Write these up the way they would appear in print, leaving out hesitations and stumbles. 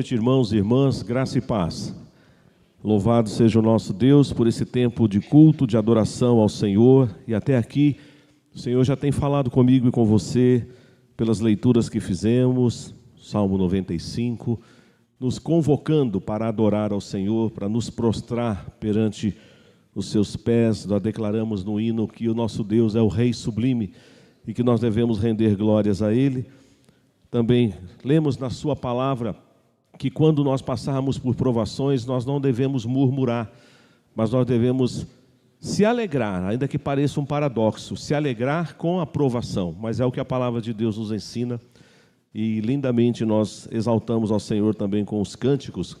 noite, irmãos e irmãs, graça e paz. Louvado seja o nosso Deus por esse tempo de culto, de adoração ao Senhor. E até aqui, o Senhor já tem falado comigo e com você, pelas leituras que fizemos, Salmo 95, nos convocando para adorar ao Senhor, para nos prostrar perante os seus pés. Nós declaramos no hino que o nosso Deus é o Rei sublime e que nós devemos render glórias a Ele. Também lemos na sua palavra que quando nós passarmos por provações, nós não devemos murmurar, mas nós devemos se alegrar, ainda que pareça um paradoxo, se alegrar com a provação, mas é o que a palavra de Deus nos ensina, e lindamente nós exaltamos ao Senhor também com os cânticos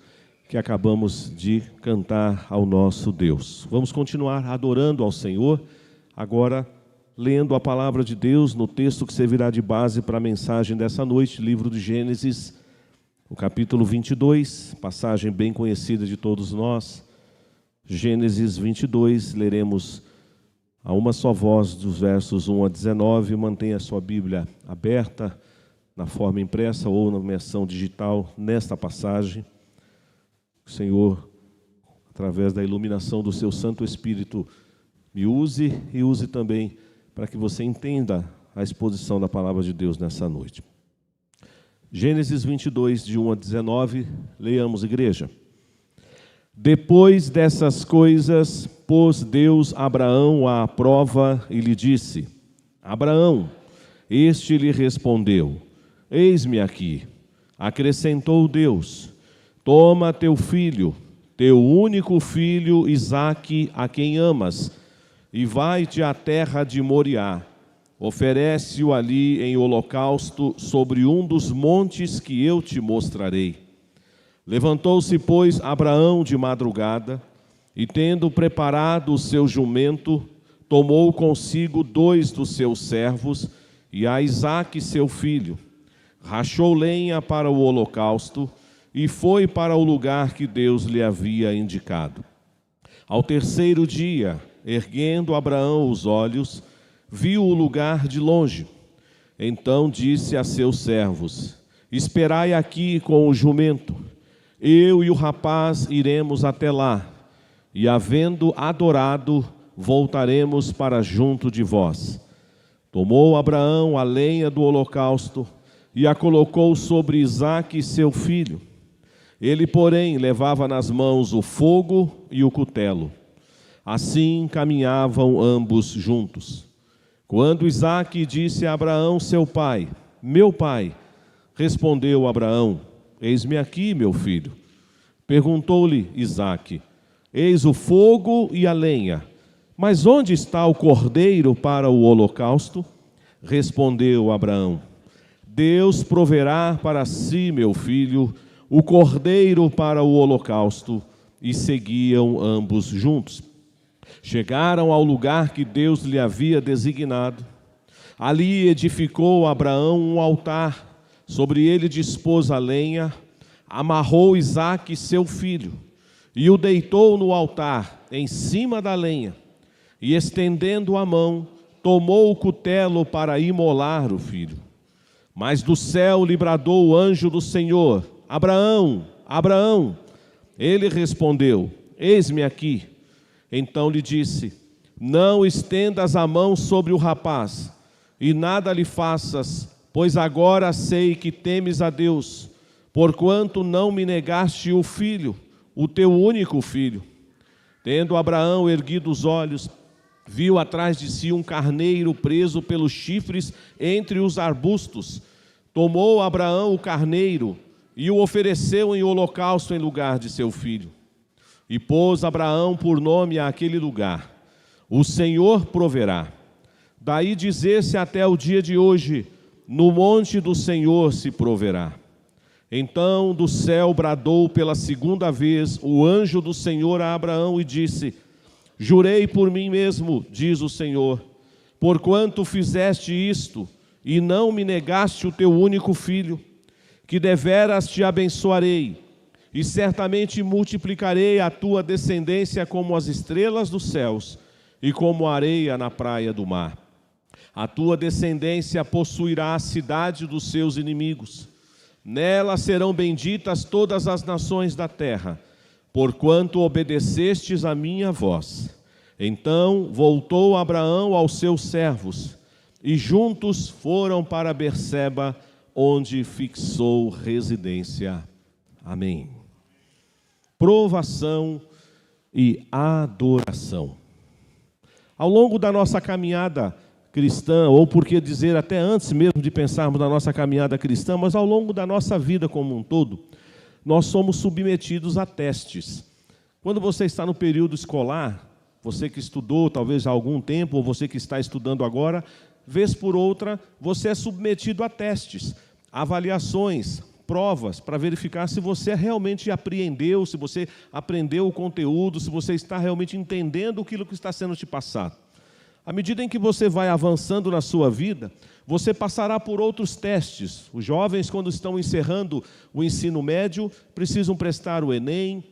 que acabamos de cantar ao nosso Deus. Vamos continuar adorando ao Senhor, agora lendo a palavra de Deus no texto que servirá de base para a mensagem dessa noite, livro de Gênesis, o capítulo 22, passagem bem conhecida de todos nós. Gênesis 22, leremos a uma só voz dos versos 1 a 19, mantenha a sua Bíblia aberta na forma impressa ou na versão digital nesta passagem. O Senhor, através da iluminação do seu Santo Espírito, me use e use também para que você entenda a exposição da palavra de Deus nessa noite. Gênesis 22, de 1 a 19, leiamos, igreja. Depois dessas coisas, pôs Deus Abraão à prova e lhe disse: Abraão, este lhe respondeu: Eis-me aqui. Acrescentou Deus: Toma teu filho, teu único filho Isaque, a quem amas, e vai-te à terra de Moriá. Oferece-o ali em holocausto sobre um dos montes que eu te mostrarei. Levantou-se, pois, Abraão de madrugada, e tendo preparado o seu jumento, tomou consigo 2 dos seus servos e a Isaque seu filho. Rachou lenha para o holocausto e foi para o lugar que Deus lhe havia indicado. Ao terceiro dia, erguendo Abraão os olhos, viu o lugar de longe. Então disse a seus servos: Esperai aqui com o jumento. Eu e o rapaz iremos até lá, e havendo adorado, voltaremos para junto de vós. Tomou Abraão a lenha do holocausto e a colocou sobre Isaque seu filho. Ele, porém, levava nas mãos o fogo e o cutelo. Assim caminhavam ambos juntos. Quando Isaque disse a Abraão, seu pai: Meu pai, respondeu Abraão: Eis-me aqui, meu filho. Perguntou-lhe Isaque: Eis o fogo e a lenha, mas onde está o cordeiro para o holocausto? Respondeu Abraão: Deus proverá para si, meu filho, o cordeiro para o holocausto. E seguiam ambos juntos. Chegaram ao lugar que Deus lhe havia designado. Ali edificou Abraão um altar, sobre ele dispôs a lenha, amarrou Isaque seu filho, e o deitou no altar, em cima da lenha, e estendendo a mão, tomou o cutelo para imolar o filho. Mas do céu lhe bradou o anjo do Senhor: Abraão, Abraão. Ele respondeu: Eis-me aqui. Então lhe disse: Não estendas a mão sobre o rapaz, e nada lhe faças, pois agora sei que temes a Deus, porquanto não me negaste o filho, o teu único filho. Tendo Abraão erguido os olhos, viu atrás de si um carneiro preso pelos chifres entre os arbustos. Tomou Abraão o carneiro e o ofereceu em holocausto em lugar de seu filho. E pôs Abraão por nome àquele lugar: O Senhor proverá. Daí dizer-se até o dia de hoje: No monte do Senhor se proverá. Então do céu bradou pela segunda vez o anjo do Senhor a Abraão e disse: Jurei por mim mesmo, diz o Senhor, porquanto fizeste isto e não me negaste o teu único filho, que deveras te abençoarei, e certamente multiplicarei a tua descendência como as estrelas dos céus e como a areia na praia do mar. A tua descendência possuirá a cidade dos seus inimigos. Nela serão benditas todas as nações da terra, porquanto obedecestes a minha voz. Então voltou Abraão aos seus servos, e juntos foram para Berseba, onde fixou residência. Amém. Provação e adoração. Ao longo da nossa caminhada cristã, ou por que dizer até antes mesmo de pensarmos na nossa caminhada cristã, mas ao longo da nossa vida como um todo, nós somos submetidos a testes. Quando você está no período escolar, você que estudou talvez há algum tempo, ou você que está estudando agora, vez por outra, você é submetido a testes, avaliações, provas, para verificar se você realmente apreendeu, se você aprendeu o conteúdo, se você está realmente entendendo aquilo que está sendo te passado. À medida em que você vai avançando na sua vida, você passará por outros testes. Os jovens, quando estão encerrando o ensino médio, precisam prestar o Enem,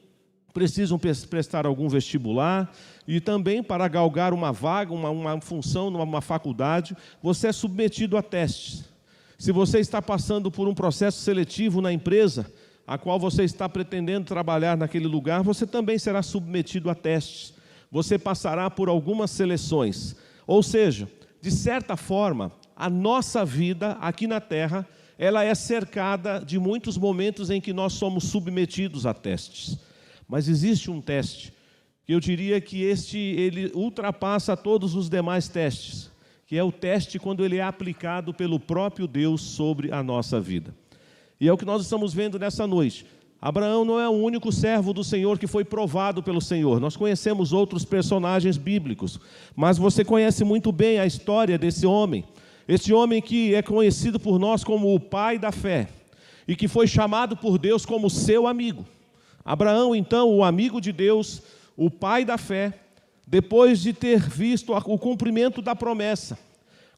precisam prestar algum vestibular, e também para galgar uma vaga, uma função numa faculdade, você é submetido a testes. Se você está passando por um processo seletivo na empresa, a qual você está pretendendo trabalhar naquele lugar, você também será submetido a testes. Você passará por algumas seleções. Ou seja, de certa forma, a nossa vida aqui na Terra, ela é cercada de muitos momentos em que nós somos submetidos a testes. Mas existe um teste, que eu diria que ele ultrapassa todos os demais testes, que é o teste quando ele é aplicado pelo próprio Deus sobre a nossa vida. E é o que nós estamos vendo nessa noite. Abraão não é o único servo do Senhor que foi provado pelo Senhor. Nós conhecemos outros personagens bíblicos, mas você conhece muito bem a história desse homem. Este homem que é conhecido por nós como o pai da fé e que foi chamado por Deus como seu amigo. Abraão, então, o amigo de Deus, o pai da fé, depois de ter visto o cumprimento da promessa,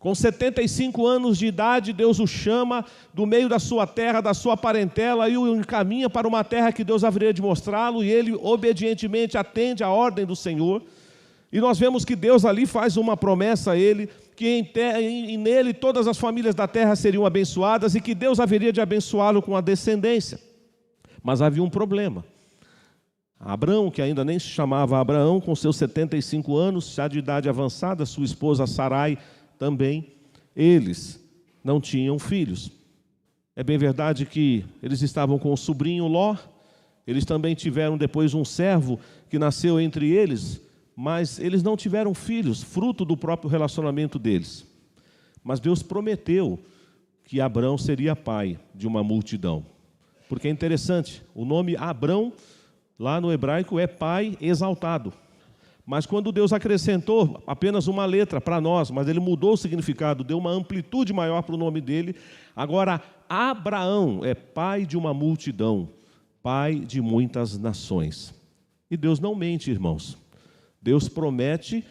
com 75 anos de idade, Deus o chama do meio da sua terra, da sua parentela, e o encaminha para uma terra que Deus haveria de mostrá-lo, e ele obedientemente atende à ordem do Senhor. E nós vemos que Deus ali faz uma promessa a ele, que nele todas as famílias da terra seriam abençoadas, e que Deus haveria de abençoá-lo com a descendência. Mas havia um problema. Abraão, que ainda nem se chamava Abraão, com seus 75 anos, já de idade avançada, sua esposa Sarai também, eles não tinham filhos. É bem verdade que eles estavam com o sobrinho Ló, eles também tiveram depois um servo que nasceu entre eles, mas eles não tiveram filhos, fruto do próprio relacionamento deles. Mas Deus prometeu que Abrão seria pai de uma multidão. Porque é interessante, o nome Abrão, lá no hebraico, é pai exaltado. Mas quando Deus acrescentou apenas uma letra para nós, mas ele mudou o significado, deu uma amplitude maior para o nome dele, agora Abraão é pai de uma multidão, pai de muitas nações. E Deus não mente, irmãos. Deus promete,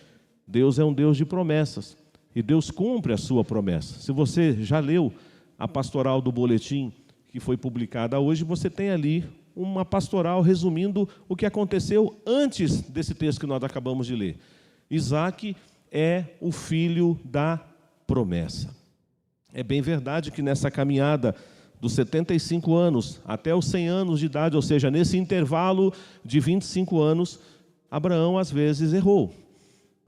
Deus é um Deus de promessas, e Deus cumpre a sua promessa. Se você já leu a pastoral do boletim que foi publicada hoje, você tem ali uma pastoral resumindo o que aconteceu antes desse texto que nós acabamos de ler. Isaac é o filho da promessa. É bem verdade que nessa caminhada dos 75 anos até os 100 anos de idade, ou seja, nesse intervalo de 25 anos, Abraão às vezes errou.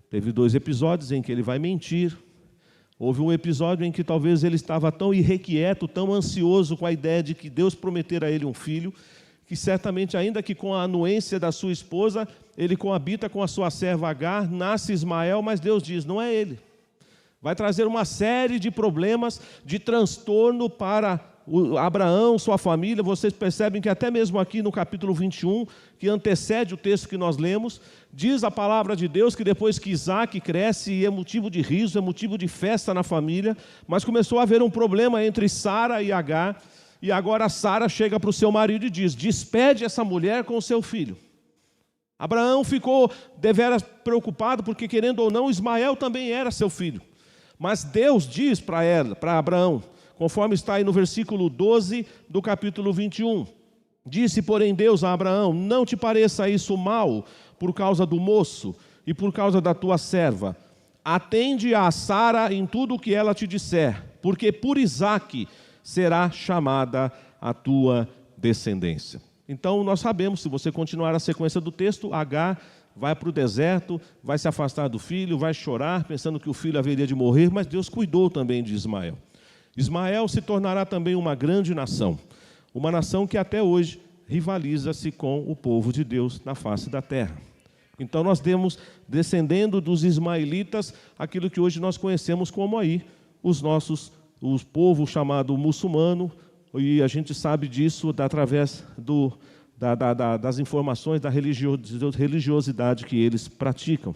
Teve 2 episódios em que ele vai mentir. Houve um episódio em que talvez ele estava tão irrequieto, tão ansioso com a ideia de que Deus prometera a ele um filho, que certamente, ainda que com a anuência da sua esposa, ele coabita com a sua serva Agar, nasce Ismael, mas Deus diz, não é ele. Vai trazer uma série de problemas, de transtorno para Abraão, sua família. Vocês percebem que até mesmo aqui no capítulo 21, que antecede o texto que nós lemos, diz a palavra de Deus que depois que Isaac cresce, e é motivo de riso, é motivo de festa na família, mas começou a haver um problema entre Sara e Agar. E agora Sara chega para o seu marido e diz, despede essa mulher com o seu filho. Abraão ficou deveras preocupado, porque querendo ou não, Ismael também era seu filho. Mas Deus diz para Abraão, conforme está aí no versículo 12 do capítulo 21, disse, porém, Deus a Abraão, não te pareça isso mal por causa do moço e por causa da tua serva. Atende a Sara em tudo o que ela te disser, porque por Isaque será chamada a tua descendência. Então nós sabemos, se você continuar a sequência do texto, Agar vai para o deserto, vai se afastar do filho, vai chorar, pensando que o filho haveria de morrer, mas Deus cuidou também de Ismael. Ismael se tornará também uma grande nação, uma nação que até hoje rivaliza-se com o povo de Deus na face da terra. Então nós temos, descendendo dos ismaelitas, aquilo que hoje nós conhecemos como aí, o povo chamado muçulmano, e a gente sabe disso através das informações da religiosidade que eles praticam.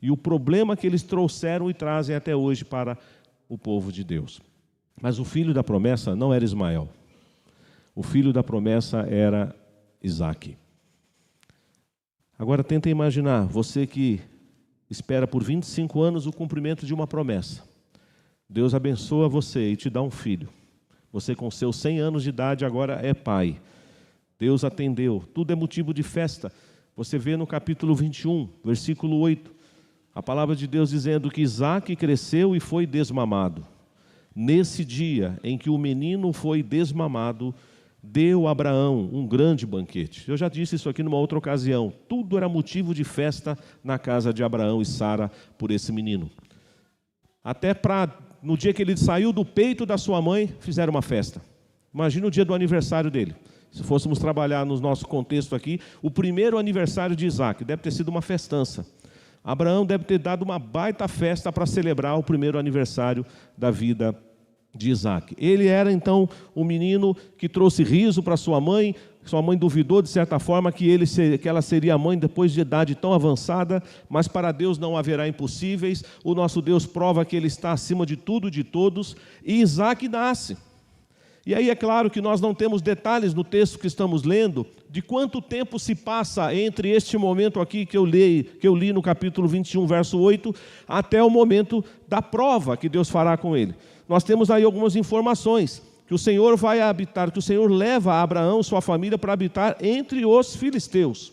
E o problema que eles trouxeram e trazem até hoje para o povo de Deus. Mas o filho da promessa não era Ismael. O filho da promessa era Isaque. Agora tenta imaginar, você que espera por 25 anos o cumprimento de uma promessa. Deus abençoa você e te dá um filho. Você com seus 100 anos de idade agora é pai. Deus atendeu, tudo é motivo de festa. Você vê no capítulo 21, versículo 8, a palavra de Deus dizendo que Isaque cresceu e foi desmamado. Nesse dia em que o menino foi desmamado, deu a Abraão um grande banquete. Eu já disse isso aqui numa outra ocasião. Tudo era motivo de festa na casa de Abraão e Sara por esse menino. Até no dia que ele saiu do peito da sua mãe, fizeram uma festa. Imagina o dia do aniversário dele. Se fôssemos trabalhar no nosso contexto aqui, o primeiro aniversário de Isaque deve ter sido uma festança. Abraão deve ter dado uma baita festa para celebrar o primeiro aniversário da vida de Isaque. Ele era então um menino que trouxe riso para sua mãe duvidou de certa forma que ela seria mãe depois de idade tão avançada, mas para Deus não haverá impossíveis, o nosso Deus prova que Ele está acima de tudo e de todos, e Isaque nasce. E aí é claro que nós não temos detalhes no texto que estamos lendo, de quanto tempo se passa entre este momento aqui que eu li no capítulo 21, verso 8, até o momento da prova que Deus fará com ele. Nós temos aí algumas informações, que o Senhor vai habitar, que o Senhor leva Abraão, sua família, para habitar entre os filisteus.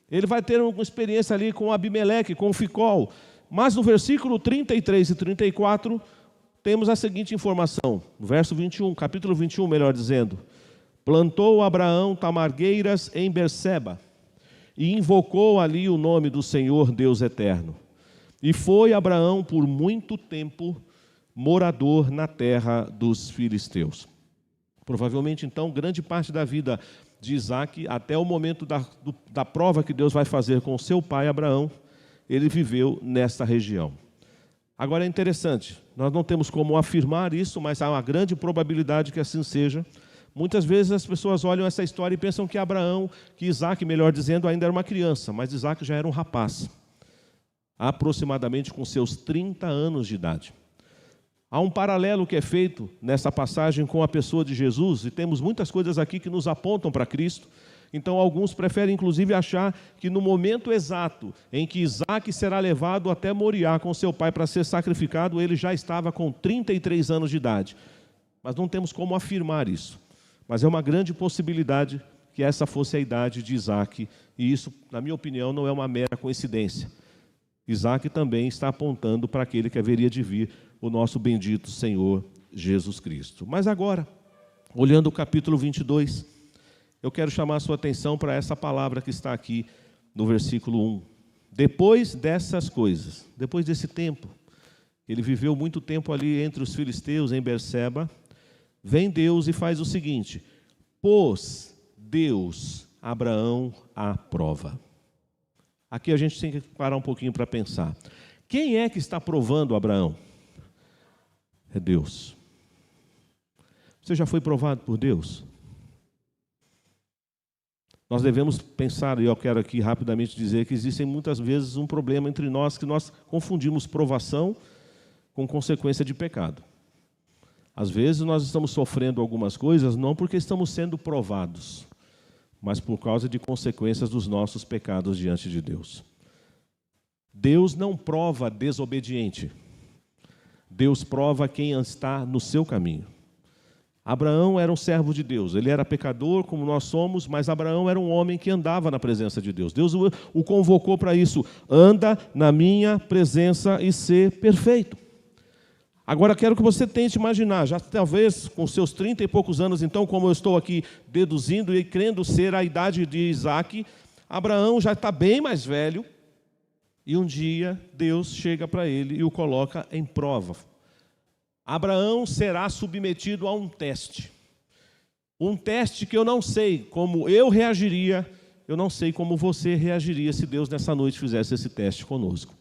Ele vai ter uma experiência ali com Abimeleque, com Ficol, mas no versículo 33 e 34, temos a seguinte informação, no verso 21, capítulo 21, melhor dizendo: plantou Abraão tamargueiras em Berseba, e invocou ali o nome do Senhor Deus eterno. E foi Abraão por muito tempo morador na terra dos filisteus. Provavelmente, então, grande parte da vida de Isaque, até o momento da prova que Deus vai fazer com seu pai Abraão, ele viveu nesta região. Agora é interessante, nós não temos como afirmar isso, mas há uma grande probabilidade que assim seja. Muitas vezes as pessoas olham essa história e pensam que Isaque, melhor dizendo, ainda era uma criança, mas Isaque já era um rapaz, aproximadamente com seus 30 anos de idade. Há um paralelo que é feito nessa passagem com a pessoa de Jesus, e temos muitas coisas aqui que nos apontam para Cristo. Então alguns preferem inclusive achar que no momento exato em que Isaque será levado até Moriá com seu pai para ser sacrificado, ele já estava com 33 anos de idade. Mas não temos como afirmar isso. Mas é uma grande possibilidade que essa fosse a idade de Isaque, e isso, na minha opinião, não é uma mera coincidência. Isaque também está apontando para aquele que haveria de vir, o nosso bendito Senhor Jesus Cristo. Mas agora, olhando o capítulo 22, eu quero chamar a sua atenção para essa palavra que está aqui no versículo 1. Depois dessas coisas, depois desse tempo, ele viveu muito tempo ali entre os filisteus, em Berseba, vem Deus e faz o seguinte: pôs Deus Abraão à prova. Aqui a gente tem que parar um pouquinho para pensar. Quem é que está provando Abraão? É Deus. Você já foi provado por Deus? Nós devemos pensar, e eu quero aqui rapidamente dizer que existem muitas vezes um problema entre nós, que nós confundimos provação com consequência de pecado. Às vezes nós estamos sofrendo algumas coisas não porque estamos sendo provados, mas por causa de consequências dos nossos pecados diante de Deus. Deus não prova desobediente. Deus prova quem está no seu caminho. Abraão era um servo de Deus, ele era pecador como nós somos, mas Abraão era um homem que andava na presença de Deus. Deus o convocou para isso: anda na minha presença e ser perfeito. Agora quero que você tente imaginar, já talvez com seus 30 e poucos anos, então, como eu estou aqui deduzindo e crendo ser a idade de Isaac, Abraão já está bem mais velho, e um dia Deus chega para ele e o coloca em prova. Abraão será submetido a um teste que eu não sei como eu reagiria, eu não sei como você reagiria se Deus nessa noite fizesse esse teste conosco.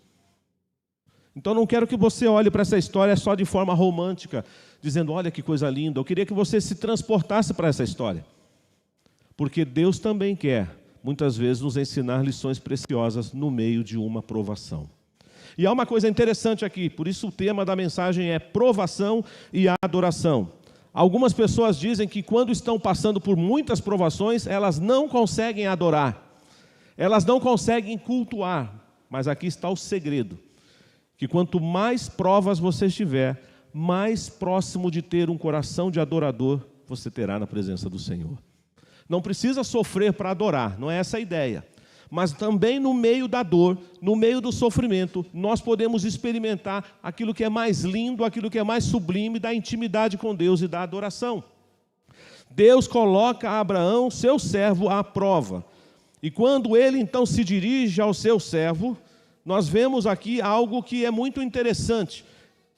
Então não quero que você olhe para essa história só de forma romântica, dizendo, olha que coisa linda. Eu queria que você se transportasse para essa história. Porque Deus também quer, muitas vezes, nos ensinar lições preciosas no meio de uma provação. E há uma coisa interessante aqui, por isso o tema da mensagem é provação e adoração. Algumas pessoas dizem que quando estão passando por muitas provações, elas não conseguem adorar, elas não conseguem cultuar. Mas aqui está o segredo, que quanto mais provas você estiver, mais próximo de ter um coração de adorador você terá na presença do Senhor. Não precisa sofrer para adorar, não é essa a ideia. Mas também no meio da dor, no meio do sofrimento, nós podemos experimentar aquilo que é mais lindo, aquilo que é mais sublime da intimidade com Deus e da adoração. Deus coloca Abraão, seu servo, à prova. E quando ele então se dirige ao seu servo, nós vemos aqui algo que é muito interessante.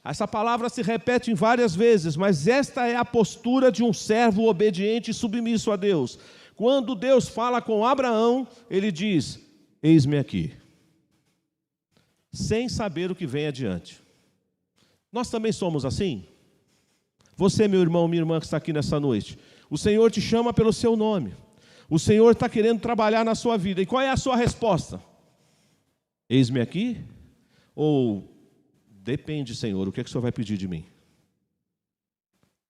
Essa palavra se repete em várias vezes, mas esta é a postura de um servo obediente e submisso a Deus. Quando Deus fala com Abraão, ele diz, eis-me aqui, sem saber o que vem adiante. Nós também somos assim? Você, meu irmão, minha irmã que está aqui nessa noite, o Senhor te chama pelo seu nome, o Senhor está querendo trabalhar na sua vida, e qual é a sua resposta? Eis-me aqui? Ou, depende, Senhor, o que é que o Senhor vai pedir de mim?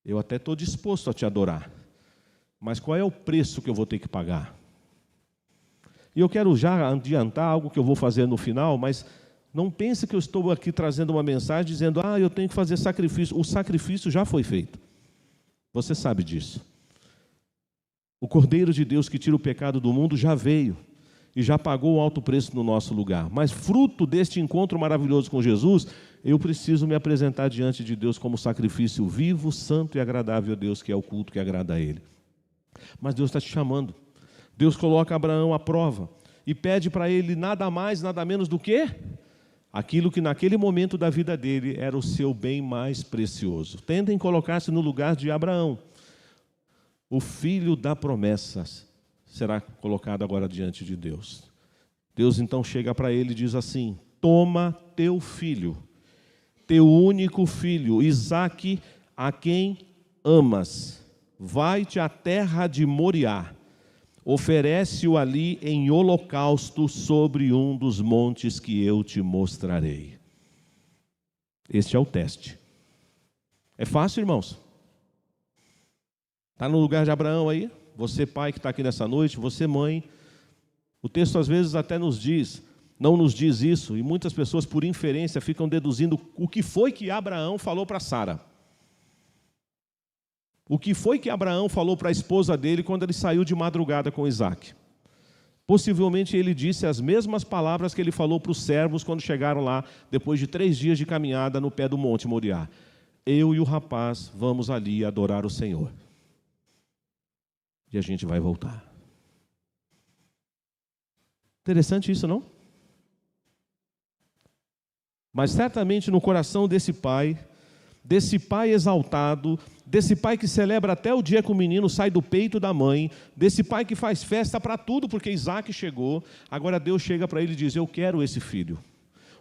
Eu até estou disposto a te adorar, mas qual é o preço que eu vou ter que pagar? E eu quero já adiantar algo que eu vou fazer no final, mas não pense que eu estou aqui trazendo uma mensagem dizendo, eu tenho que fazer sacrifício. O sacrifício já foi feito. Você sabe disso. O Cordeiro de Deus que tira o pecado do mundo já veio e já pagou um alto preço no nosso lugar. Mas fruto deste encontro maravilhoso com Jesus, eu preciso me apresentar diante de Deus como sacrifício vivo, santo e agradável a Deus, que é o culto que agrada a Ele. Mas Deus está te chamando. Deus coloca Abraão à prova e pede para ele nada mais, nada menos do que aquilo que naquele momento da vida dele era o seu bem mais precioso. Tentem colocar-se no lugar de Abraão. O filho da promessa será colocado agora diante de Deus. Deus então chega para ele e diz assim, toma teu filho, teu único filho, Isaque, a quem amas, vai-te à terra de Moriá, oferece-o ali em holocausto sobre um dos montes que eu te mostrarei. Este é o teste. É fácil, irmãos? Está no lugar de Abraão aí? Você pai que está aqui nessa noite, você mãe. O texto às vezes até nos diz, não nos diz isso, e muitas pessoas por inferência ficam deduzindo o que foi que Abraão falou para Sara. O que foi que Abraão falou para a esposa dele quando ele saiu de madrugada com Isaque? Possivelmente ele disse as mesmas palavras que ele falou para os servos quando chegaram lá, depois de 3 dias de caminhada no pé do Monte Moriá. Eu e o rapaz vamos ali adorar o Senhor. E a gente vai voltar. Interessante isso, não? Mas certamente no coração desse pai exaltado, desse pai que celebra até o dia que o menino sai do peito da mãe, desse pai que faz festa para tudo porque Isaque chegou, agora Deus chega para ele e diz, eu quero esse filho,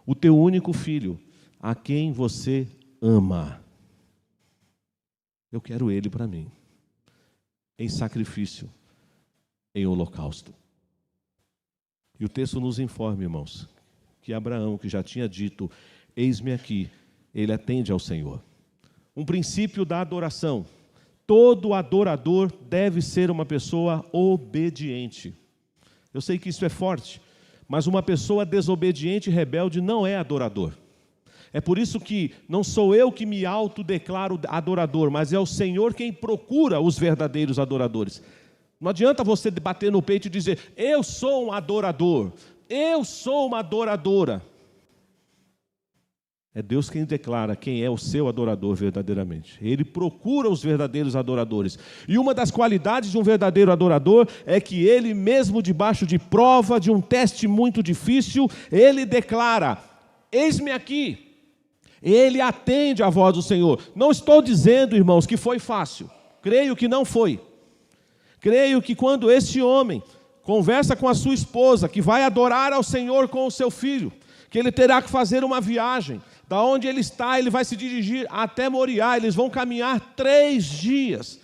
o teu único filho, a quem você ama. Eu quero ele para mim, em sacrifício, em holocausto. E o texto nos informa, irmãos, que Abraão, que já tinha dito, eis-me aqui, ele atende ao Senhor. Um princípio da adoração. Todo adorador deve ser uma pessoa obediente. Eu sei que isso é forte, mas uma pessoa desobediente e rebelde não é adorador. É por isso que não sou eu que me autodeclaro adorador, mas é o Senhor quem procura os verdadeiros adoradores. Não adianta você bater no peito e dizer, eu sou um adorador, eu sou uma adoradora. É Deus quem declara quem é o seu adorador verdadeiramente. Ele procura os verdadeiros adoradores. E uma das qualidades de um verdadeiro adorador é que ele mesmo debaixo de prova, de um teste muito difícil, ele declara: eis-me aqui. Ele atende à voz do Senhor. Não estou dizendo, irmãos, que foi fácil. Creio que não foi. Creio que quando esse homem conversa com a sua esposa, que vai adorar ao Senhor com o seu filho, que ele terá que fazer uma viagem, da onde ele está, ele vai se dirigir até Moriá, eles vão caminhar 3 dias.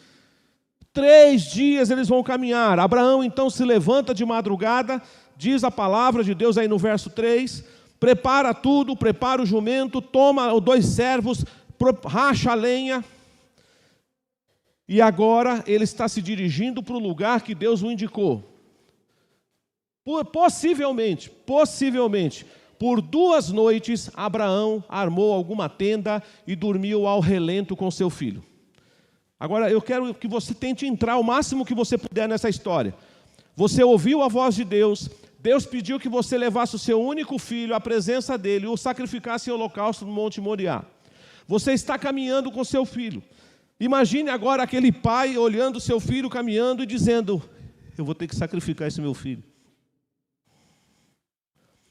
3 dias eles vão caminhar. Abraão então se levanta de madrugada, diz a palavra de Deus aí no verso 3, prepara tudo, prepara o jumento, toma os 2 servos, racha a lenha, e agora ele está se dirigindo para o lugar que Deus o indicou. Possivelmente, por 2 noites, Abraão armou alguma tenda e dormiu ao relento com seu filho. Agora, eu quero que você tente entrar o máximo que você puder nessa história. Você ouviu a voz de Deus, Deus pediu que você levasse o seu único filho à presença dele e o sacrificasse em holocausto no Monte Moriá. Você está caminhando com seu filho. Imagine agora aquele pai olhando seu filho caminhando e dizendo: eu vou ter que sacrificar esse meu filho.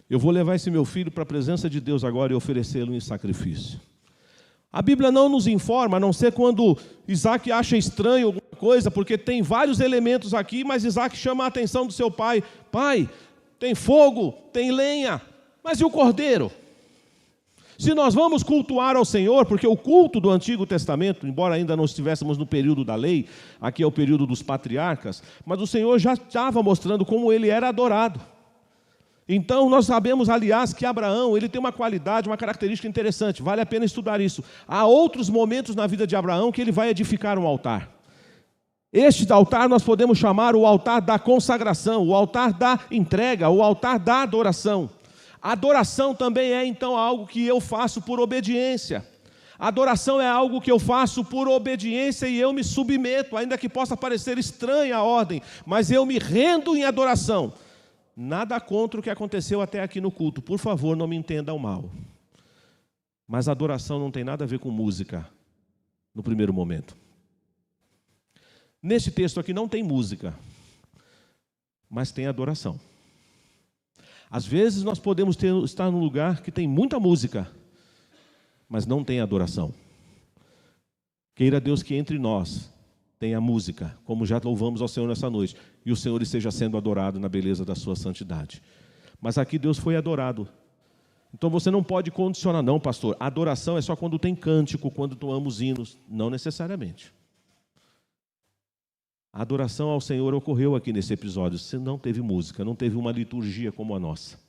Eu vou levar esse meu filho para a presença de Deus agora e oferecê-lo em sacrifício. A Bíblia não nos informa, a não ser quando Isaac acha estranho alguma coisa, porque tem vários elementos aqui, mas Isaac chama a atenção do seu pai. Pai, tem fogo, tem lenha, mas e o cordeiro? Se nós vamos cultuar ao Senhor, porque o culto do Antigo Testamento, embora ainda não estivéssemos no período da lei, aqui é o período dos patriarcas, mas o Senhor já estava mostrando como ele era adorado. Então nós sabemos, aliás, que Abraão, ele tem uma qualidade, uma característica interessante, vale a pena estudar isso. Há outros momentos na vida de Abraão que ele vai edificar um altar. Este altar nós podemos chamar o altar da consagração, o altar da entrega, o altar da adoração. A adoração também é então algo que eu faço por obediência. A adoração é algo que eu faço por obediência e eu me submeto, ainda que possa parecer estranha a ordem, mas eu me rendo em adoração. Nada contra o que aconteceu até aqui no culto, por favor, não me entendam mal. Mas a adoração não tem nada a ver com música, no primeiro momento. Neste texto aqui não tem música, mas tem adoração. Às vezes nós podemos estar num lugar que tem muita música, mas não tem adoração. Queira Deus que entre nós tenha música, como já louvamos ao Senhor nessa noite, e o Senhor esteja sendo adorado na beleza da sua santidade. Mas aqui Deus foi adorado. Então você não pode condicionar, não, pastor. A adoração é só quando tem cântico, quando tomamos hinos. Não necessariamente. A adoração ao Senhor ocorreu aqui nesse episódio. Se não teve música, não teve uma liturgia como a nossa.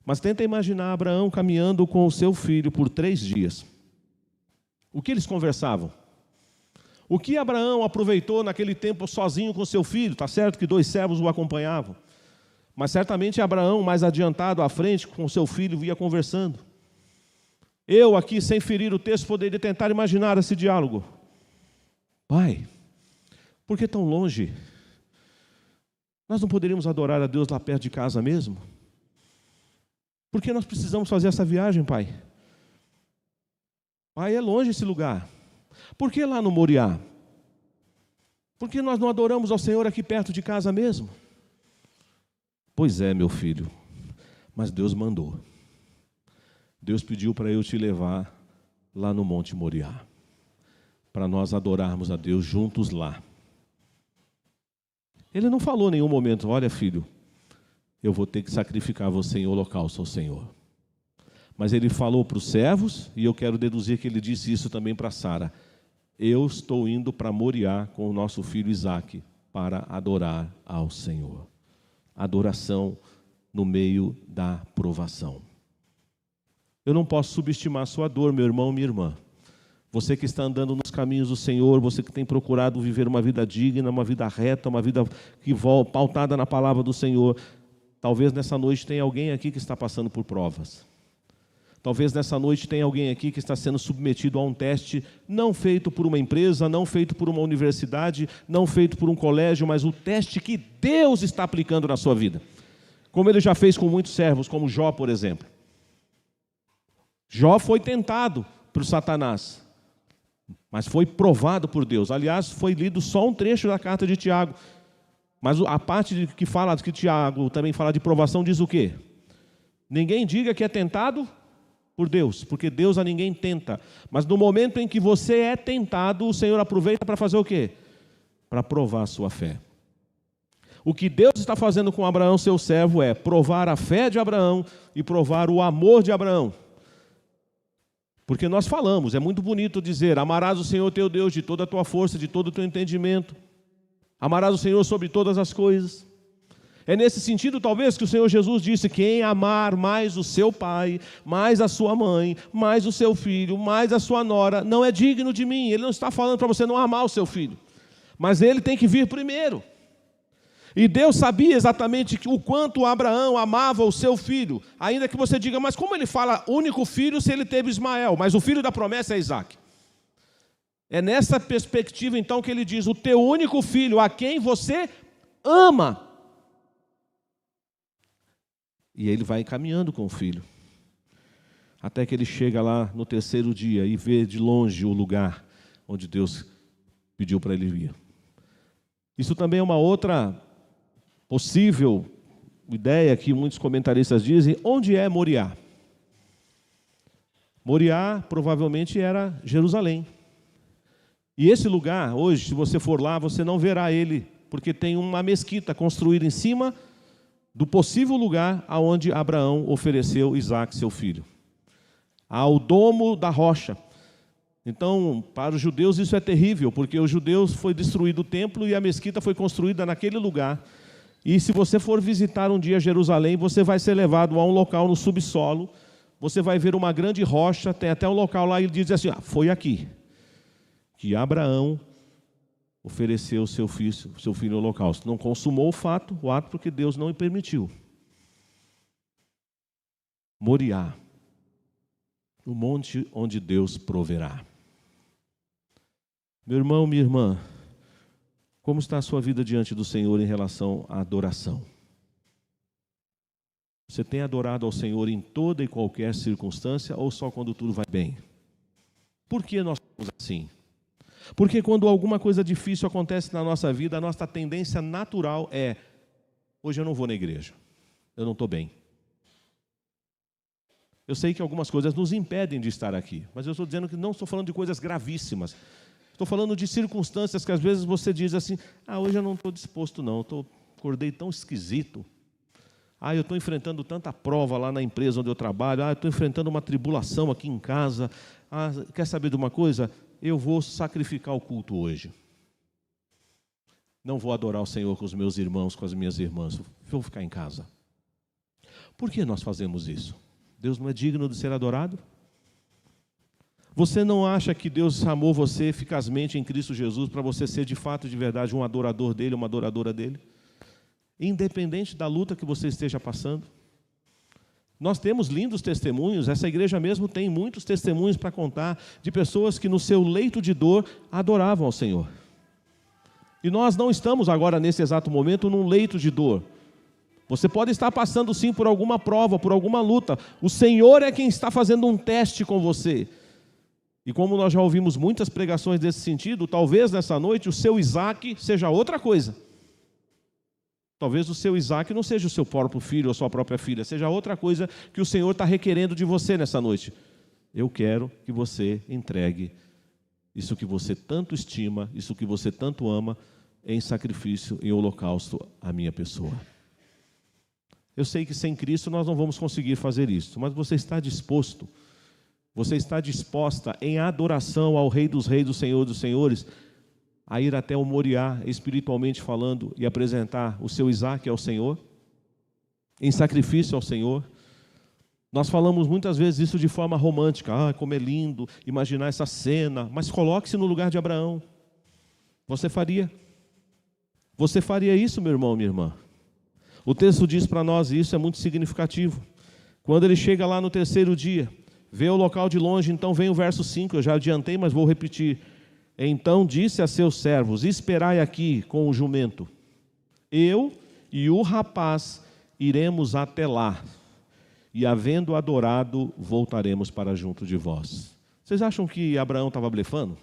Mas tenta imaginar Abraão caminhando com o seu filho por 3 dias. O que eles conversavam? O que Abraão aproveitou naquele tempo sozinho com seu filho? Está certo que 2 servos o acompanhavam. Mas certamente Abraão, mais adiantado à frente, com seu filho, via conversando. Eu aqui, sem ferir o texto, poderia tentar imaginar esse diálogo. Pai, por que tão longe? Nós não poderíamos adorar a Deus lá perto de casa mesmo? Por que nós precisamos fazer essa viagem, pai? Pai, é longe esse lugar. Por que lá no Moriá? Por que nós não adoramos ao Senhor aqui perto de casa mesmo? Pois é, meu filho, mas Deus mandou. Deus pediu para eu te levar lá no Monte Moriá, para nós adorarmos a Deus juntos lá. Ele não falou em nenhum momento: olha, filho, eu vou ter que sacrificar você em holocausto ao Senhor. Mas ele falou para os servos, e eu quero deduzir que ele disse isso também para Sara: eu estou indo para Moriá com o nosso filho Isaque para adorar ao Senhor. Adoração no meio da provação. Eu não posso subestimar a sua dor, meu irmão, minha irmã. Você que está andando nos caminhos do Senhor, você que tem procurado viver uma vida digna, uma vida reta, uma vida que pautada na palavra do Senhor. Talvez nessa noite tenha alguém aqui que está passando por provas. Talvez nessa noite tenha alguém aqui que está sendo submetido a um teste, não feito por uma empresa, não feito por uma universidade, não feito por um colégio, mas o teste que Deus está aplicando na sua vida. Como Ele já fez com muitos servos, como Jó, por exemplo. Jó foi tentado por Satanás, mas foi provado por Deus. Aliás, foi lido só um trecho da carta de Tiago. Mas a parte que fala que Tiago também fala de provação diz o quê? Ninguém diga que é tentado por Deus, porque Deus a ninguém tenta. Mas no momento em que você é tentado, o Senhor aproveita para fazer o quê? Para provar a sua fé. O que Deus está fazendo com Abraão, seu servo, é provar a fé de Abraão e provar o amor de Abraão. Porque nós falamos, é muito bonito dizer: amarás o Senhor teu Deus de toda a tua força, de todo o teu entendimento. Amarás o Senhor sobre todas as coisas. É nesse sentido, talvez, que o Senhor Jesus disse: quem amar mais o seu pai, mais a sua mãe, mais o seu filho, mais a sua nora, não é digno de mim. Ele não está falando para você não amar o seu filho, mas ele tem que vir primeiro. E Deus sabia exatamente o quanto Abraão amava o seu filho. Ainda que você diga: mas como ele fala único filho se ele teve Ismael? Mas o filho da promessa é Isaque. É nessa perspectiva então que ele diz: o teu único filho, a quem você ama. E ele vai caminhando com o filho, até que ele chega lá no terceiro dia e vê de longe o lugar onde Deus pediu para ele ir. Isso também é uma outra possível ideia que muitos comentaristas dizem: onde é Moriá? Moriá provavelmente era Jerusalém. E esse lugar, hoje, se você for lá, você não verá ele, porque tem uma mesquita construída em cima do possível lugar aonde Abraão ofereceu Isaque, seu filho. Há o domo da rocha. Então, para os judeus isso é terrível, porque os judeus foi destruído o templo e a mesquita foi construída naquele lugar. E se você for visitar um dia Jerusalém, você vai ser levado a um local no subsolo, você vai ver uma grande rocha, tem até um local lá e ele diz assim: foi aqui que Abraão ofereceu seu filho no holocausto. Não consumou o ato porque Deus não o permitiu. Moriá, o monte onde Deus proverá. Meu irmão, minha irmã, como está a sua vida diante do Senhor em relação à adoração? Você tem adorado ao Senhor em toda e qualquer circunstância ou só quando tudo vai bem? Por que nós somos assim? Porque quando alguma coisa difícil acontece na nossa vida, a nossa tendência natural é: hoje eu não vou na igreja, eu não estou bem. Eu sei que algumas coisas nos impedem de estar aqui, mas eu estou dizendo que não estou falando de coisas gravíssimas. Estou falando de circunstâncias que às vezes você diz assim: hoje eu não estou disposto não, acordei tão esquisito. Eu estou enfrentando tanta prova lá na empresa onde eu trabalho, eu estou enfrentando uma tribulação aqui em casa. Quer saber de uma coisa? Eu vou sacrificar o culto hoje. Não vou adorar o Senhor com os meus irmãos, com as minhas irmãs. Vou ficar em casa. Por que nós fazemos isso? Deus não é digno de ser adorado? Você não acha que Deus chamou você eficazmente em Cristo Jesus para você ser de fato, de verdade, um adorador dele, uma adoradora dele? Independente da luta que você esteja passando. Nós temos lindos testemunhos, essa igreja mesmo tem muitos testemunhos para contar de pessoas que no seu leito de dor adoravam ao Senhor. E nós não estamos agora, nesse exato momento, num leito de dor. Você pode estar passando sim por alguma prova, por alguma luta. O Senhor é quem está fazendo um teste com você. E como nós já ouvimos muitas pregações desse sentido, talvez nessa noite o seu Isaque seja outra coisa. Talvez o seu Isaque não seja o seu próprio filho ou a sua própria filha, seja outra coisa que o Senhor está requerendo de você nessa noite. Eu quero que você entregue isso que você tanto estima, isso que você tanto ama, em sacrifício, em holocausto à minha pessoa. Eu sei que sem Cristo nós não vamos conseguir fazer isso, mas você está disposto, você está disposta em adoração ao Rei dos Reis, do Senhor dos Senhores, a ir até o Moriá, espiritualmente falando, e apresentar o seu Isaque ao Senhor, em sacrifício ao Senhor? Nós falamos muitas vezes isso de forma romântica, como é lindo imaginar essa cena, mas coloque-se no lugar de Abraão. Você faria isso, meu irmão, minha irmã? O texto diz para nós, e isso é muito significativo, quando ele chega lá no terceiro dia, vê o local de longe, então vem o verso 5, eu já adiantei, mas vou repetir. Então disse a seus servos: esperai aqui com o jumento, eu e o rapaz iremos até lá, e havendo adorado, voltaremos para junto de vós. Vocês acham que Abraão estava blefando?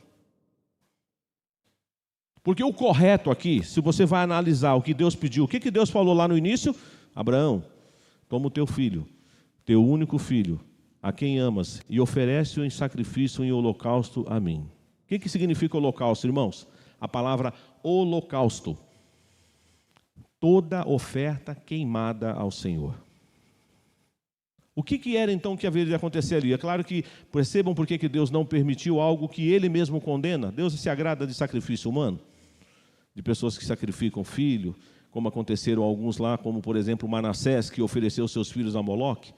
Porque o correto aqui, se você vai analisar o que Deus pediu, o que Deus falou lá no início? Abraão, toma o teu filho, teu único filho, a quem amas, e oferece-o em sacrifício, em holocausto a mim. O que significa holocausto, irmãos? A palavra holocausto. Toda oferta queimada ao Senhor. O que era então que haveria de acontecer ali? É claro que percebam por que Deus não permitiu algo que Ele mesmo condena. Deus se agrada de sacrifício humano, de pessoas que sacrificam filho, como aconteceram alguns lá, como por exemplo Manassés, que ofereceu seus filhos a Moloque.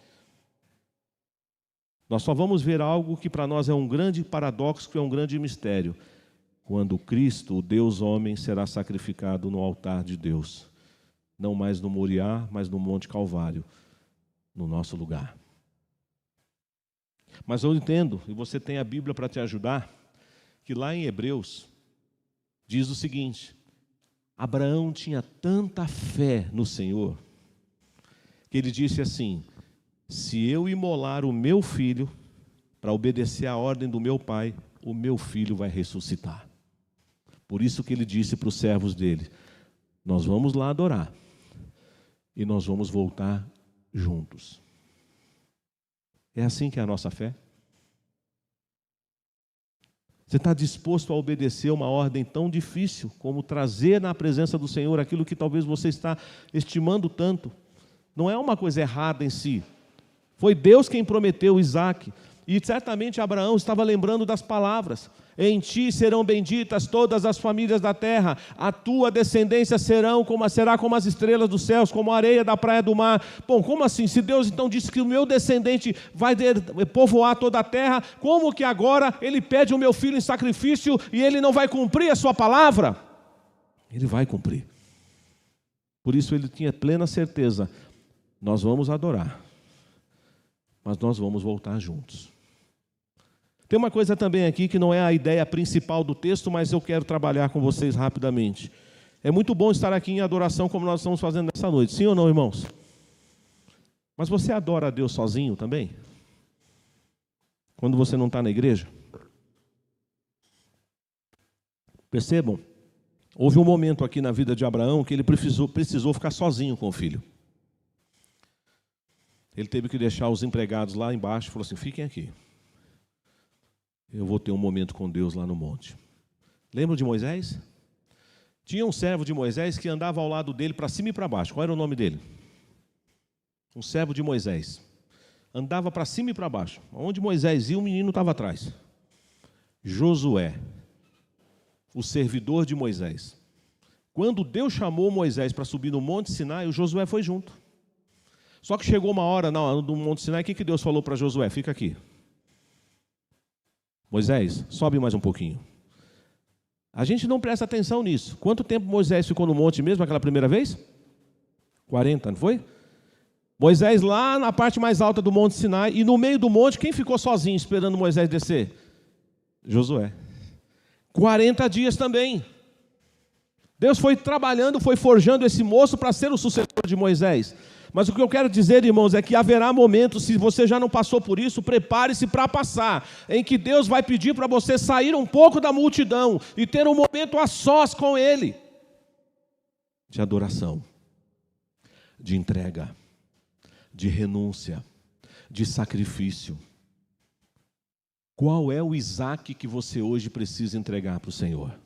Nós só vamos ver algo que para nós é um grande paradoxo, que é um grande mistério. Quando Cristo, o Deus homem, será sacrificado no altar de Deus. Não mais no Moriá, mas no Monte Calvário, no nosso lugar. Mas eu entendo, e você tem a Bíblia para te ajudar, que lá em Hebreus diz o seguinte: Abraão tinha tanta fé no Senhor, que ele disse assim: se eu imolar o meu filho para obedecer à ordem do meu pai, o meu filho vai ressuscitar. Por isso que ele disse para os servos dele: nós vamos lá adorar e nós vamos voltar juntos. É assim que é a nossa fé? Você está disposto a obedecer uma ordem tão difícil como trazer na presença do Senhor aquilo que talvez você está estimando tanto? Não é uma coisa errada em si. Foi Deus quem prometeu Isaque. E certamente Abraão estava lembrando das palavras: em ti serão benditas todas as famílias da terra, a tua descendência será como as estrelas dos céus, como a areia da praia do mar. Bom, como assim? Se Deus então disse que o meu descendente vai povoar toda a terra, como que agora ele pede o meu filho em sacrifício e ele não vai cumprir a sua palavra? Ele vai cumprir. Por isso ele tinha plena certeza: nós vamos adorar, mas nós vamos voltar juntos. Tem uma coisa também aqui que não é a ideia principal do texto, mas eu quero trabalhar com vocês rapidamente. É muito bom estar aqui em adoração como nós estamos fazendo nessa noite, sim ou não, irmãos? Mas você adora a Deus sozinho também? Quando você não está na igreja? Percebam, houve um momento aqui na vida de Abraão que ele precisou ficar sozinho com o filho. Ele teve que deixar os empregados lá embaixo e falou assim: fiquem aqui. Eu vou ter um momento com Deus lá no monte. Lembram de Moisés? Tinha um servo de Moisés que andava ao lado dele para cima e para baixo. Qual era o nome dele? Um servo de Moisés. Andava para cima e para baixo. Onde Moisés ia, o menino estava atrás. Josué, o servidor de Moisés. Quando Deus chamou Moisés para subir no Monte Sinai, o Josué foi junto. Só que chegou uma hora no Monte Sinai, o que Deus falou para Josué? Fica aqui. Moisés, sobe mais um pouquinho. A gente não presta atenção nisso. Quanto tempo Moisés ficou no monte mesmo aquela primeira vez? 40, não foi? Moisés lá na parte mais alta do Monte Sinai, e no meio do monte, quem ficou sozinho esperando Moisés descer? Josué. 40 dias também. Deus foi trabalhando, foi forjando esse moço para ser o sucessor de Moisés. Mas o que eu quero dizer, irmãos, é que haverá momentos, se você já não passou por isso, prepare-se para passar, em que Deus vai pedir para você sair um pouco da multidão e ter um momento a sós com Ele, de adoração, de entrega, de renúncia, de sacrifício. Qual é o Isaque que você hoje precisa entregar para o Senhor?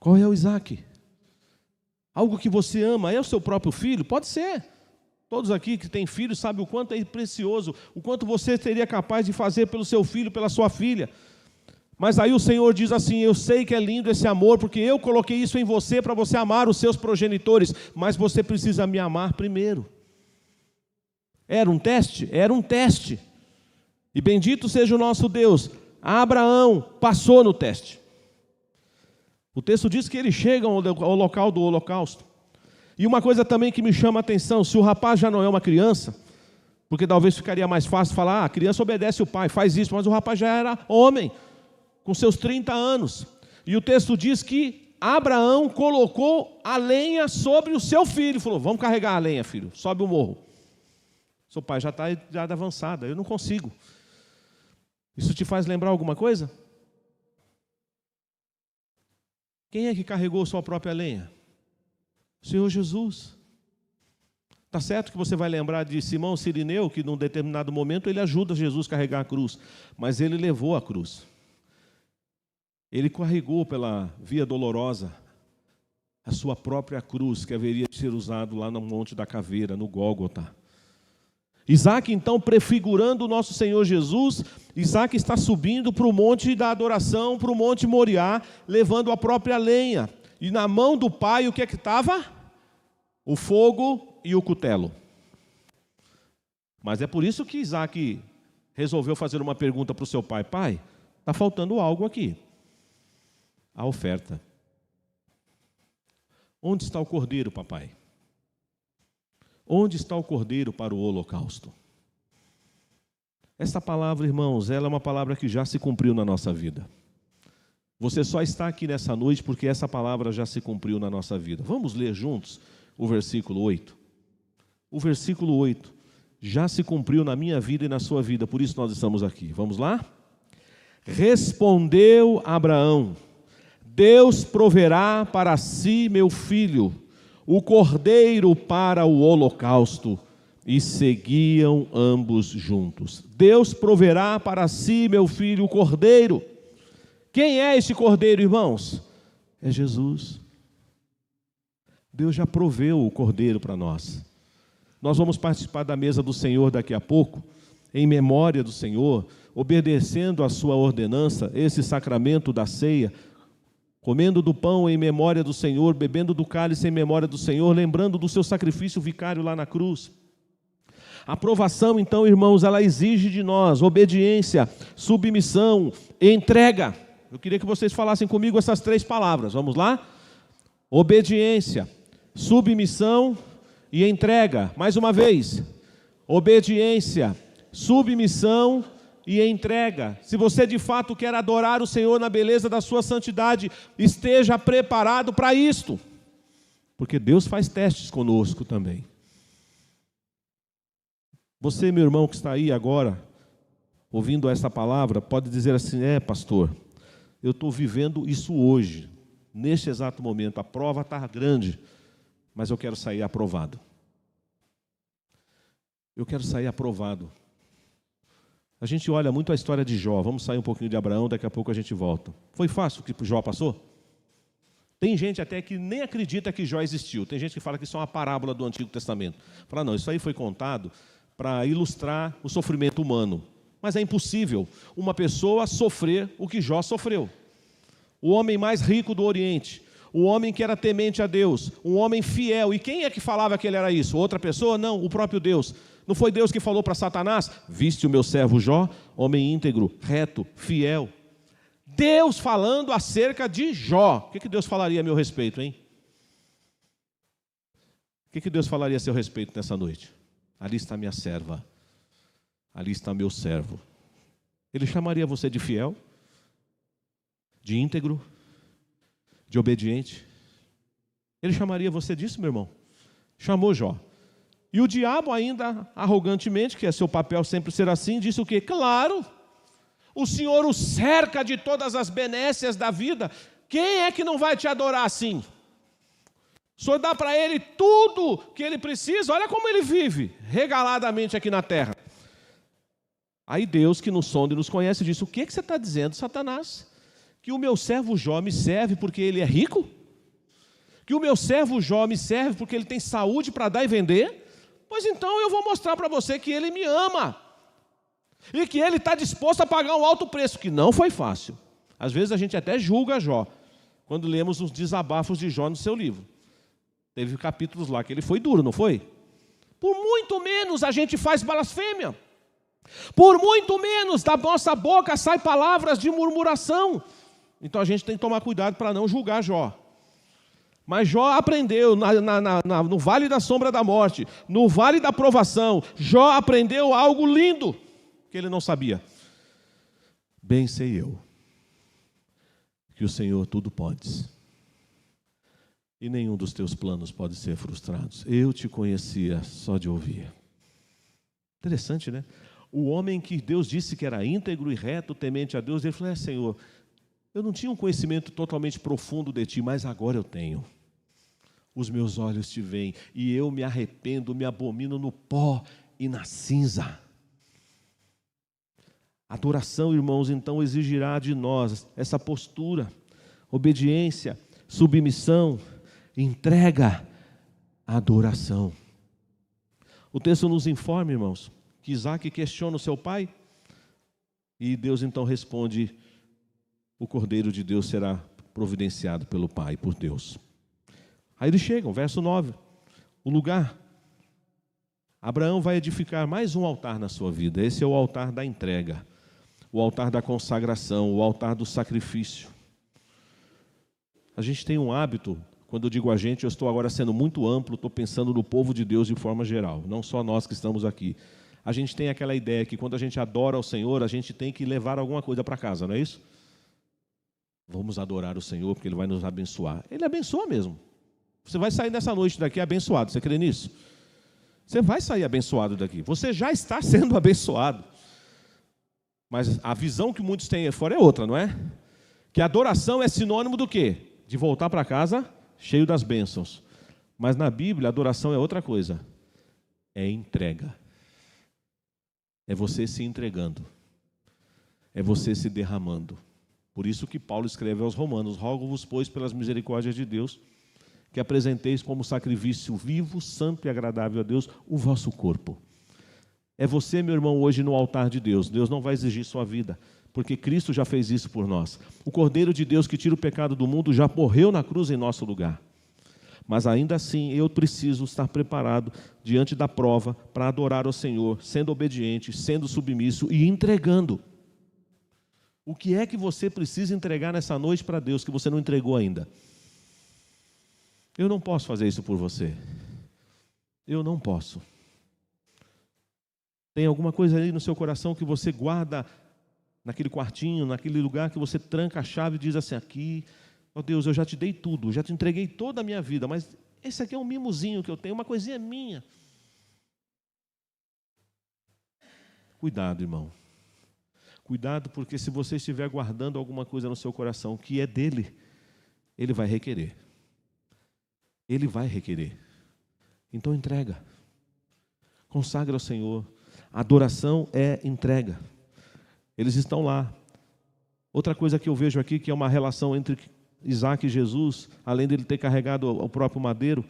Qual é o Isaque? Algo que você ama, é o seu próprio filho? Pode ser. Todos aqui que têm filhos sabem o quanto é precioso, o quanto você seria capaz de fazer pelo seu filho, pela sua filha. Mas aí o Senhor diz assim: eu sei que é lindo esse amor, porque eu coloquei isso em você para você amar os seus progenitores, mas você precisa me amar primeiro. Era um teste? Era um teste. E bendito seja o nosso Deus, Abraão passou no teste. O texto diz que ele chega ao local do holocausto. E uma coisa também que me chama a atenção: se o rapaz já não é uma criança, porque talvez ficaria mais fácil falar, a criança obedece o pai, faz isso, mas o rapaz já era homem, com seus 30 anos. E o texto diz que Abraão colocou a lenha sobre o seu filho. Falou: vamos carregar a lenha, filho, sobe o morro. Seu pai já está de idade avançada, eu não consigo. Isso te faz lembrar alguma coisa? Quem é que carregou sua própria lenha? O Senhor Jesus. Está certo que você vai lembrar de Simão Cirineu, que num determinado momento ele ajuda Jesus a carregar a cruz, mas ele levou a cruz. Ele carregou pela via dolorosa a sua própria cruz, que haveria de ser usado lá no Monte da Caveira, no Gólgota. Isaac, então, prefigurando o nosso Senhor Jesus, Isaac está subindo para o monte da adoração, para o monte Moriá, levando a própria lenha. E na mão do pai, o que é que estava? O fogo e o cutelo. Mas é por isso que Isaac resolveu fazer uma pergunta para o seu pai: pai, está faltando algo aqui. A oferta. Onde está o cordeiro, papai? Onde está o cordeiro para o holocausto? Essa palavra, irmãos, ela é uma palavra que já se cumpriu na nossa vida. Você só está aqui nessa noite porque essa palavra já se cumpriu na nossa vida. Vamos ler juntos o versículo 8. O versículo 8 já se cumpriu na minha vida e na sua vida, por isso nós estamos aqui. Vamos lá? Respondeu Abraão: Deus proverá para si, meu filho, o cordeiro para o holocausto. E seguiam ambos juntos. Deus proverá para si, meu filho, o cordeiro. Quem é esse cordeiro, irmãos? É Jesus. Deus já proveu o cordeiro para nós. Nós vamos participar da mesa do Senhor daqui a pouco, em memória do Senhor, obedecendo a sua ordenança, esse sacramento da ceia, comendo do pão em memória do Senhor, bebendo do cálice em memória do Senhor, lembrando do seu sacrifício vicário lá na cruz. A aprovação, então, irmãos, ela exige de nós obediência, submissão, entrega. Eu queria que vocês falassem comigo essas três palavras. Vamos lá? Obediência, submissão e entrega. Mais uma vez. Obediência, submissão e entrega. Se você de fato quer adorar o Senhor na beleza da sua santidade, esteja preparado para isto. Porque Deus faz testes conosco também. Você, meu irmão, que está aí agora, ouvindo essa palavra, pode dizer assim: pastor, eu estou vivendo isso hoje, neste exato momento, a prova está grande, mas eu quero sair aprovado. Eu quero sair aprovado. A gente olha muito a história de Jó, vamos sair um pouquinho de Abraão, daqui a pouco a gente volta. Foi fácil o que Jó passou? Tem gente até que nem acredita que Jó existiu, tem gente que fala que isso é uma parábola do Antigo Testamento. Fala, não, isso aí foi contado para ilustrar o sofrimento humano. Mas é impossível uma pessoa sofrer o que Jó sofreu. O homem mais rico do Oriente, o homem que era temente a Deus, um homem fiel. E quem é que falava que ele era isso? Outra pessoa? Não, o próprio Deus. Não foi Deus que falou para Satanás: viste o meu servo Jó, homem íntegro, reto, fiel. Deus falando acerca de Jó. O que Deus falaria a meu respeito, hein? O que Deus falaria a seu respeito nessa noite? Ali está minha serva, ali está meu servo. Ele chamaria você de fiel, de íntegro, de obediente? Ele chamaria você disso, meu irmão? Chamou Jó. E o diabo ainda, arrogantemente, que é seu papel sempre ser assim, disse o quê? Claro, o Senhor o cerca de todas as benécias da vida. Quem é que não vai te adorar assim? O Senhor dá para ele tudo que ele precisa. Olha como ele vive, regaladamente aqui na terra. Aí Deus, que nos sonda e nos conhece, disse: o que você está dizendo, Satanás? Que o meu servo Jó me serve porque ele é rico? Que o meu servo Jó me serve porque ele tem saúde para dar e vender? Pois então eu vou mostrar para você que ele me ama. E que ele está disposto a pagar um alto preço, que não foi fácil. Às vezes a gente até julga Jó, quando lemos os desabafos de Jó no seu livro. Teve capítulos lá que ele foi duro, não foi? Por muito menos a gente faz blasfêmia. Por muito menos da nossa boca saem palavras de murmuração. Então a gente tem que tomar cuidado para não julgar Jó. Mas Jó aprendeu no vale da sombra da morte, no vale da provação. Jó aprendeu algo lindo que ele não sabia. Bem sei eu que o Senhor tudo pode. e nenhum dos teus planos pode ser frustrado. Eu te conhecia só de ouvir. Interessante, né? O homem que Deus disse que era íntegro e reto, temente a Deus, ele falou: Senhor, eu não tinha um conhecimento totalmente profundo de Ti, mas agora eu tenho. Os meus olhos Te veem, e eu me arrependo, me abomino no pó e na cinza. Adoração, irmãos, então exigirá de nós essa postura, obediência, submissão, entrega, adoração. O texto nos informa, irmãos, que Isaac questiona o seu pai, e Deus então responde: o Cordeiro de Deus será providenciado pelo pai, por Deus. Aí eles chegam, verso 9, o lugar. Abraão vai edificar mais um altar na sua vida. Esse é o altar da entrega, o altar da consagração, o altar do sacrifício. A gente tem um hábito, quando eu digo a gente, eu estou agora sendo muito amplo, estou pensando no povo de Deus de forma geral, não só nós que estamos aqui. A gente tem aquela ideia que quando a gente adora ao Senhor, a gente tem que levar alguma coisa para casa, não é isso? Vamos adorar o Senhor porque Ele vai nos abençoar. Ele abençoa mesmo. Você vai sair nessa noite daqui abençoado, você crê nisso? Você vai sair abençoado daqui, você já está sendo abençoado. Mas a visão que muitos têm aí fora é outra, não é? Que a adoração é sinônimo do quê? De voltar para casa cheio das bênçãos. Mas na Bíblia a adoração é outra coisa. É entrega. É você se entregando. É você se derramando. Por isso que Paulo escreve aos Romanos: rogo-vos, pois, pelas misericórdias de Deus, que apresenteis como sacrifício vivo, santo e agradável a Deus o vosso corpo. É você, meu irmão, hoje no altar de Deus. Deus não vai exigir sua vida, porque Cristo já fez isso por nós. O Cordeiro de Deus que tira o pecado do mundo já morreu na cruz em nosso lugar. Mas ainda assim eu preciso estar preparado diante da prova para adorar ao Senhor, sendo obediente, sendo submisso e entregando. O que é que você precisa entregar nessa noite para Deus que você não entregou ainda? Eu não posso fazer isso por você. Eu não posso. Tem alguma coisa aí no seu coração que você guarda naquele quartinho, naquele lugar que você tranca a chave e diz assim: aqui, ó Deus, eu já te dei tudo, já te entreguei toda a minha vida, mas esse aqui é um mimozinho que eu tenho, uma coisinha minha. Cuidado, irmão. Cuidado, porque se você estiver guardando alguma coisa no seu coração que é dele, ele vai requerer. Ele vai requerer. Então entrega. Consagra ao Senhor. Adoração é entrega. Eles estão lá. Outra coisa que eu vejo aqui, que é uma relação entre Isaac e Jesus, além dele ter carregado o próprio madeiro,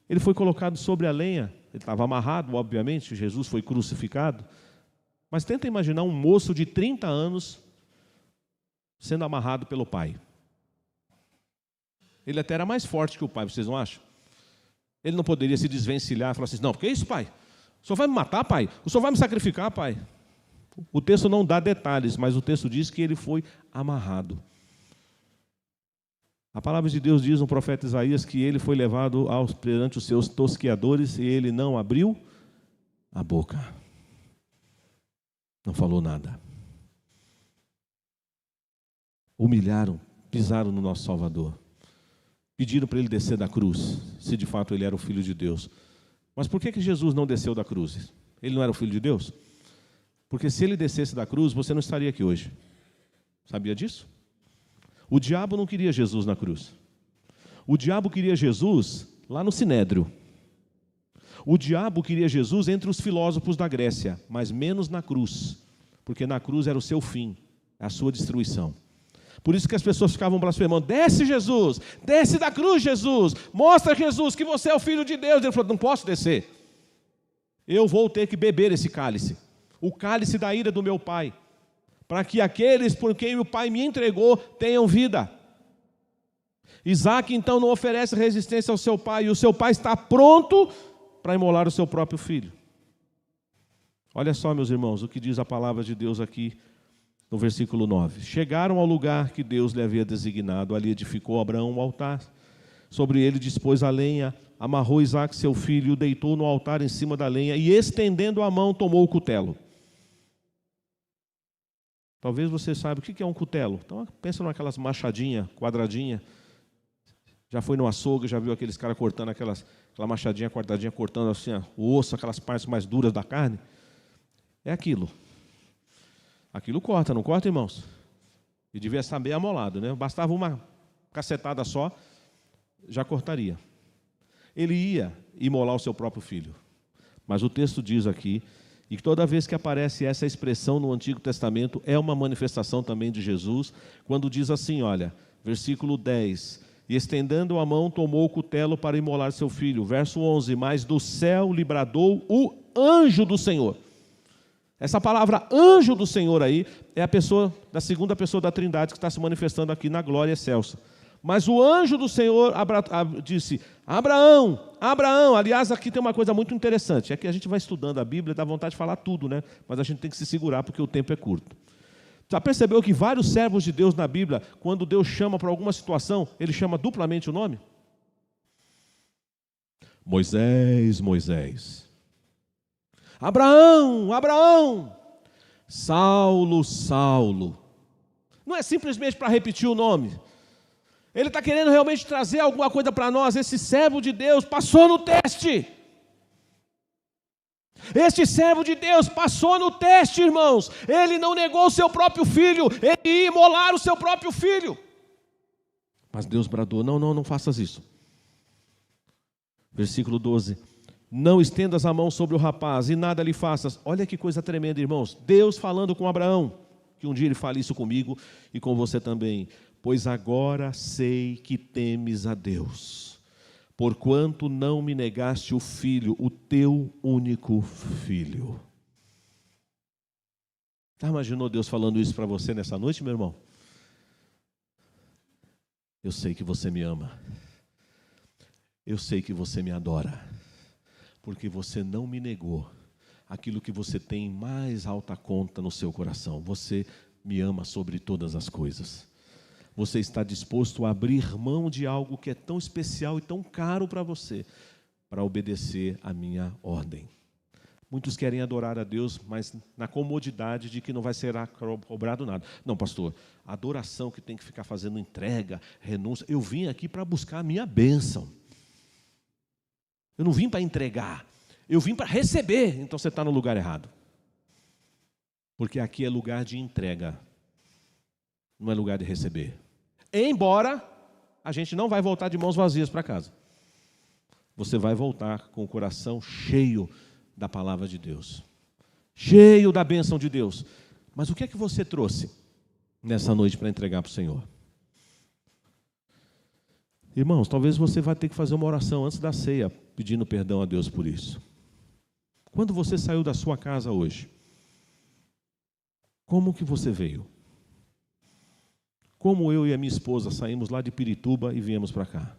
ele foi colocado sobre a lenha. Ele estava amarrado, obviamente, Jesus foi crucificado. Mas tenta imaginar um moço de 30 anos sendo amarrado pelo pai. Ele até era mais forte que o pai, vocês não acham? Ele não poderia se desvencilhar e falar assim: não, porque é isso, pai? O senhor vai me matar, pai? O senhor vai me sacrificar, pai? O texto não dá detalhes, mas o texto diz que ele foi amarrado. A palavra de Deus diz no profeta Isaías que ele foi levado perante os seus tosqueadores e ele não abriu a boca. Não falou nada. Humilharam, pisaram no nosso Salvador. Pediram para ele descer da cruz, se de fato ele era o Filho de Deus. Mas por que Jesus não desceu da cruz? Ele não era o Filho de Deus? Porque se ele descesse da cruz, você não estaria aqui hoje. Sabia disso? O diabo não queria Jesus na cruz. O diabo queria Jesus lá no Sinédrio. O diabo queria Jesus entre os filósofos da Grécia, mas menos na cruz, porque na cruz era o seu fim, a sua destruição. Por isso que as pessoas ficavam blasfemando: desce Jesus, desce da cruz Jesus, mostra Jesus que você é o Filho de Deus. Ele falou: não posso descer, eu vou ter que beber esse cálice, o cálice da ira do meu Pai, para que aqueles por quem o Pai me entregou tenham vida. Isaac então não oferece resistência ao seu pai, e o seu pai está pronto para imolar o seu próprio filho. Olha só, meus irmãos, o que diz a palavra de Deus aqui no versículo 9. Chegaram ao lugar que Deus lhe havia designado. Ali edificou Abraão um altar. Sobre ele dispôs a lenha, amarrou Isaque seu filho, o deitou no altar em cima da lenha e, estendendo a mão, tomou o cutelo. Talvez você saiba o que é um cutelo. Então pensa naquelas machadinhas, quadradinhas. Já foi no açougue, já viu aqueles caras cortando aquela machadinha cortadinha, cortando assim, o osso, aquelas partes mais duras da carne? É aquilo. Aquilo corta, não corta, irmãos? E devia estar bem amolado, né? Bastava uma cacetada só, já cortaria. Ele ia imolar o seu próprio filho. Mas o texto diz aqui, e toda vez que aparece essa expressão no Antigo Testamento, é uma manifestação também de Jesus, quando diz assim, olha, versículo 10, e estendendo a mão, tomou o cutelo para imolar seu filho. Verso 11, mas do céu lhe bradou o anjo do Senhor. Essa palavra anjo do Senhor aí é a pessoa da segunda pessoa da Trindade que está se manifestando aqui na glória excelsa. Mas o anjo do Senhor disse, Abraão, Abraão. Aliás, aqui tem uma coisa muito interessante, é que a gente vai estudando a Bíblia, dá vontade de falar tudo, né? Mas a gente tem que se segurar porque o tempo é curto. Já percebeu que vários servos de Deus na Bíblia, quando Deus chama para alguma situação, Ele chama duplamente o nome? Moisés, Moisés. Abraão, Abraão. Saulo, Saulo. Não é simplesmente para repetir o nome. Ele está querendo realmente trazer alguma coisa para nós. Esse servo de Deus passou no teste. Este servo de Deus passou no teste, irmãos. Ele não negou o seu próprio filho. Ele ia imolar o seu próprio filho. Mas Deus bradou, não faças isso. Versículo 12. Não estendas a mão sobre o rapaz e nada lhe faças. Olha que coisa tremenda, irmãos. Deus falando com Abraão. Que um dia ele fale isso comigo e com você também. Pois agora sei que temes a Deus, porquanto não me negaste o filho, o teu único filho. Já imaginou Deus falando isso para você nessa noite, meu irmão? Eu sei que você me ama. Eu sei que você me adora. Porque você não me negou aquilo que você tem em mais alta conta no seu coração. Você me ama sobre todas as coisas. Você está disposto a abrir mão de algo que é tão especial e tão caro para você, para obedecer a minha ordem. Muitos querem adorar a Deus, mas na comodidade de que não vai ser cobrado nada. Não, pastor, adoração que tem que ficar fazendo entrega, renúncia. Eu vim aqui para buscar a minha bênção. Eu não vim para entregar, eu vim para receber. Então você está no lugar errado. Porque aqui é lugar de entrega, não é lugar de receber. Embora a gente não vai voltar de mãos vazias para casa. Você vai voltar com o coração cheio da palavra de Deus, cheio da bênção de Deus. Mas o que é que você trouxe nessa noite para entregar para o Senhor? Irmãos, talvez você vai ter que fazer uma oração antes da ceia, pedindo perdão a Deus por isso. Quando você saiu da sua casa hoje, como que você veio? Como eu e a minha esposa saímos lá de Pirituba e viemos para cá?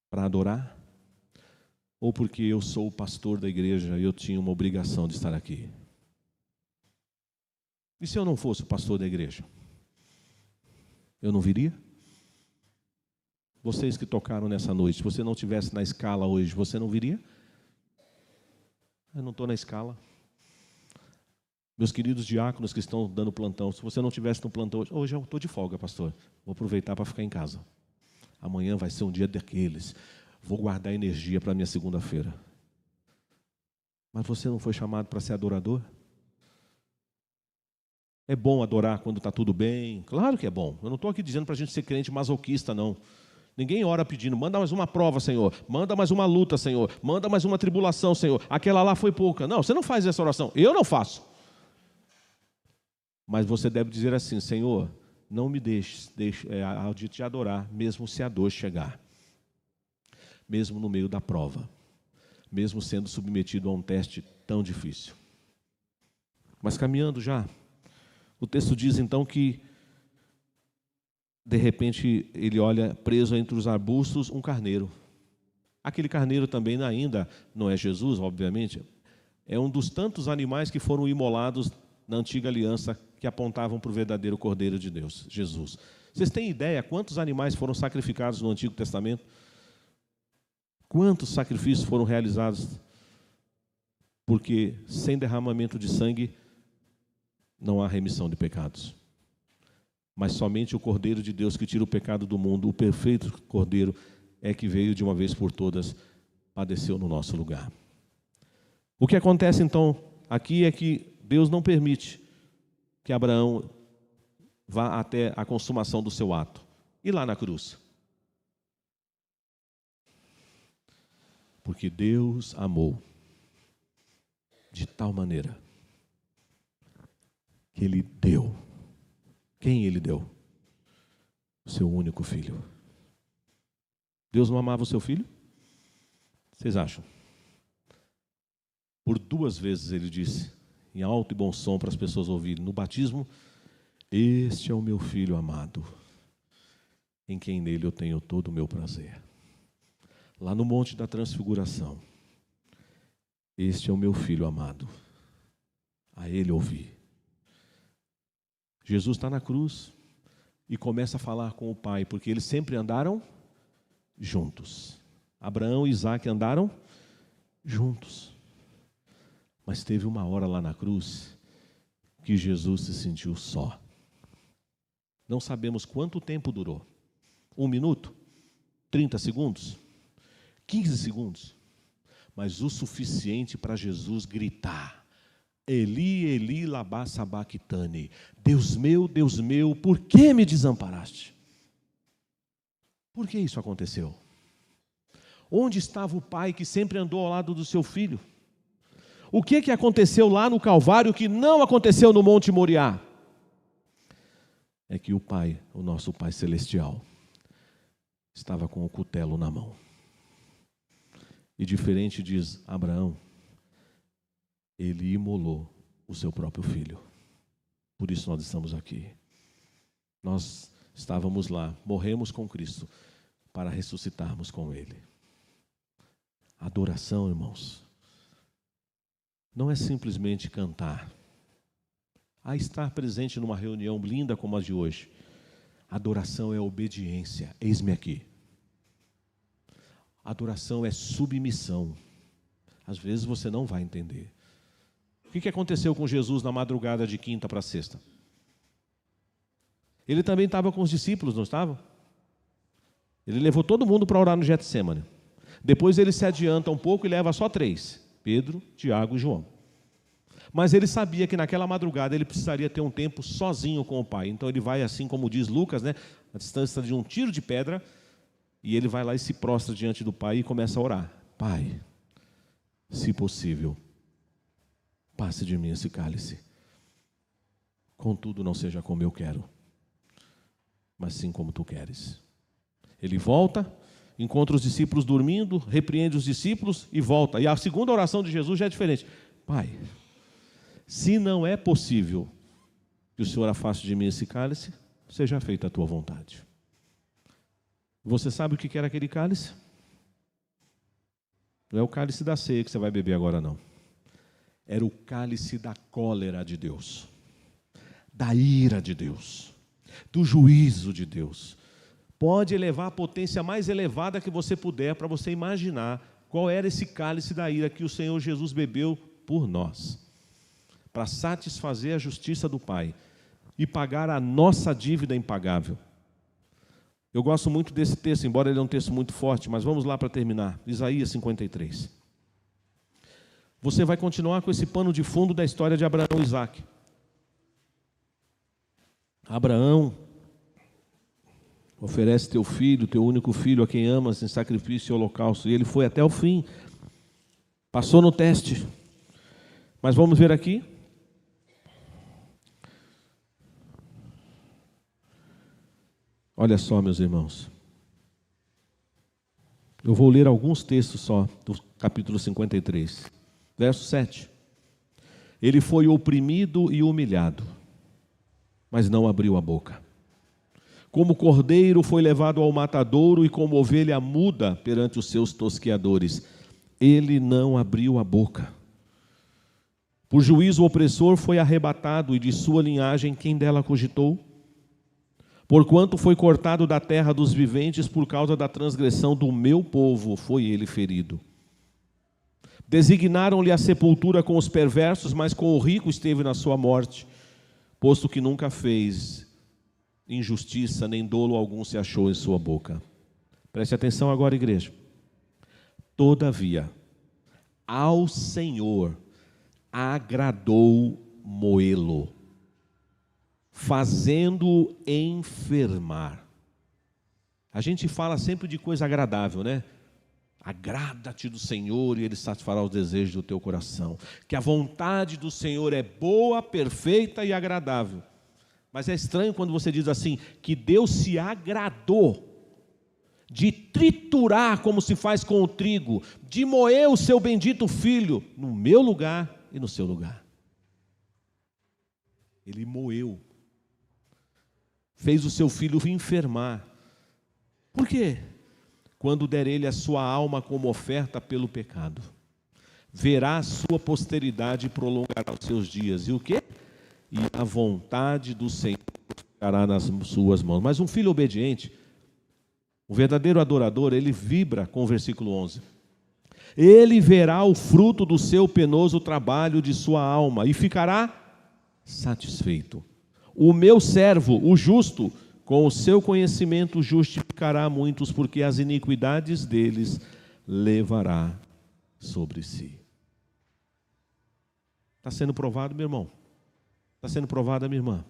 Para adorar? Ou porque eu sou o pastor da igreja e eu tinha uma obrigação de estar aqui? E se eu não fosse o pastor da igreja? Eu não viria? Vocês que tocaram nessa noite, se você não estivesse na escala hoje, você não viria? Eu não estou na escala. Meus queridos diáconos que estão dando plantão, se você não estivesse no plantão hoje eu estou de folga, pastor. Vou aproveitar para ficar em casa. Amanhã vai ser um dia daqueles. Vou guardar energia para a minha segunda-feira. Mas você não foi chamado para ser adorador? É bom adorar quando está tudo bem? Claro que é bom. Eu não estou aqui dizendo para a gente ser crente masoquista, não. Ninguém ora pedindo, manda mais uma prova, Senhor. Manda mais uma luta, Senhor. Manda mais uma tribulação, Senhor. Aquela lá foi pouca. Não, você não faz essa oração. Eu não faço. Mas você deve dizer assim, Senhor, não me deixe de te adorar, mesmo se a dor chegar. Mesmo no meio da prova. Mesmo sendo submetido a um teste tão difícil. Mas caminhando já, o texto diz então que, de repente, ele olha preso entre os arbustos um carneiro. Aquele carneiro também ainda não é Jesus, obviamente. É um dos tantos animais que foram imolados na antiga aliança que apontavam para o verdadeiro Cordeiro de Deus, Jesus. Vocês têm ideia quantos animais foram sacrificados no Antigo Testamento? Quantos sacrifícios foram realizados? Porque sem derramamento de sangue não há remissão de pecados. mas somente o Cordeiro de Deus que tira o pecado do mundo, o perfeito Cordeiro, é que veio de uma vez por todas, padeceu no nosso lugar. O que acontece então aqui é que Deus não permite que Abraão vá até a consumação do seu ato. E lá na cruz? Porque Deus amou de tal maneira que Ele deu. Quem Ele deu? O seu único filho. Deus não amava o seu filho? Vocês acham? Por 2 vezes Ele disse, em alto e bom som para as pessoas ouvirem, no batismo: este é o meu filho amado, em quem nele eu tenho todo o meu prazer. Lá no Monte da Transfiguração: este é o meu filho amado, a ele ouvi. Jesus está na cruz e começa a falar com o Pai, porque eles sempre andaram juntos. Abraão e Isaque andaram juntos. Mas teve uma hora lá na cruz que Jesus se sentiu só. Não sabemos quanto tempo durou. 1 minuto? 30 segundos? 15 segundos? Mas o suficiente para Jesus gritar: Eli, Eli, lama sabachthani. Deus meu, por que me desamparaste? Por que isso aconteceu? Onde estava o pai que sempre andou ao lado do seu filho? O que aconteceu lá no Calvário que não aconteceu no Monte Moriá? É que o Pai, o nosso Pai Celestial, estava com o cutelo na mão. E diferente de Abraão, ele imolou o seu próprio filho. Por isso nós estamos aqui. Nós estávamos lá, morremos com Cristo, para ressuscitarmos com Ele. Adoração, irmãos, não é simplesmente cantar. Estar presente numa reunião linda como a de hoje. Adoração é obediência. Eis-me aqui. Adoração é submissão. Às vezes você não vai entender. O que aconteceu com Jesus na madrugada de quinta para sexta? Ele também estava com os discípulos, não estava? Ele levou todo mundo para orar no Getsêmani. Depois ele se adianta um pouco e leva só 3. Pedro, Tiago e João. Mas ele sabia que naquela madrugada ele precisaria ter um tempo sozinho com o Pai. Então ele vai, assim como diz Lucas, a distância de um tiro de pedra, e ele vai lá e se prostra diante do Pai e começa a orar. Pai, se possível, passe de mim esse cálice. Contudo, não seja como eu quero, mas sim como tu queres. Ele volta, encontra os discípulos dormindo, repreende os discípulos e volta. E a segunda oração de Jesus já é diferente. Pai, se não é possível que o Senhor afaste de mim esse cálice, seja feita a tua vontade. Você sabe o que era aquele cálice? Não é o cálice da ceia que você vai beber agora, não. Era o cálice da cólera de Deus, da ira de Deus, do juízo de Deus. Pode elevar a potência mais elevada que você puder para você imaginar qual era esse cálice da ira que o Senhor Jesus bebeu por nós, para satisfazer a justiça do Pai e pagar a nossa dívida impagável. Eu gosto muito desse texto, embora ele é um texto muito forte, mas vamos lá para terminar. Isaías 53. Você vai continuar com esse pano de fundo da história de Abraão e Isaque. Abraão oferece teu filho, teu único filho, a quem amas, em sacrifício e holocausto. E ele foi até o fim. Passou no teste. Mas vamos ver aqui. Olha só, meus irmãos. Eu vou ler alguns textos só, do capítulo 53. Verso 7. Ele foi oprimido e humilhado, mas não abriu a boca. Como cordeiro foi levado ao matadouro e como ovelha muda perante os seus tosqueadores. Ele não abriu a boca. Por juízo o opressor foi arrebatado, e de sua linhagem quem dela cogitou? Porquanto foi cortado da terra dos viventes, por causa da transgressão do meu povo foi ele ferido. Designaram-lhe a sepultura com os perversos, mas com o rico esteve na sua morte, posto que nunca fez injustiça, nem dolo algum se achou em sua boca. Preste atenção agora, igreja. Todavia, ao Senhor agradou moê-lo, fazendo-o enfermar. A gente fala sempre de coisa agradável, né? Agrada-te do Senhor e Ele satisfará os desejos do teu coração. Que a vontade do Senhor é boa, perfeita e agradável. Mas é estranho quando você diz assim, que Deus se agradou de triturar como se faz com o trigo, de moer o seu bendito filho no meu lugar e no seu lugar. Ele moeu, fez o seu filho enfermar. Por quê? Quando der ele a sua alma como oferta pelo pecado, verá a sua posteridade e prolongará os seus dias. E o quê? E a vontade do Senhor ficará nas suas mãos. Mas um filho obediente, o verdadeiro adorador, ele vibra com o versículo 11. Ele verá o fruto do seu penoso trabalho de sua alma e ficará satisfeito. O meu servo, o justo, com o seu conhecimento justificará muitos, porque as iniquidades deles levará sobre si. Está sendo provado, meu irmão? Está sendo provada, minha irmã?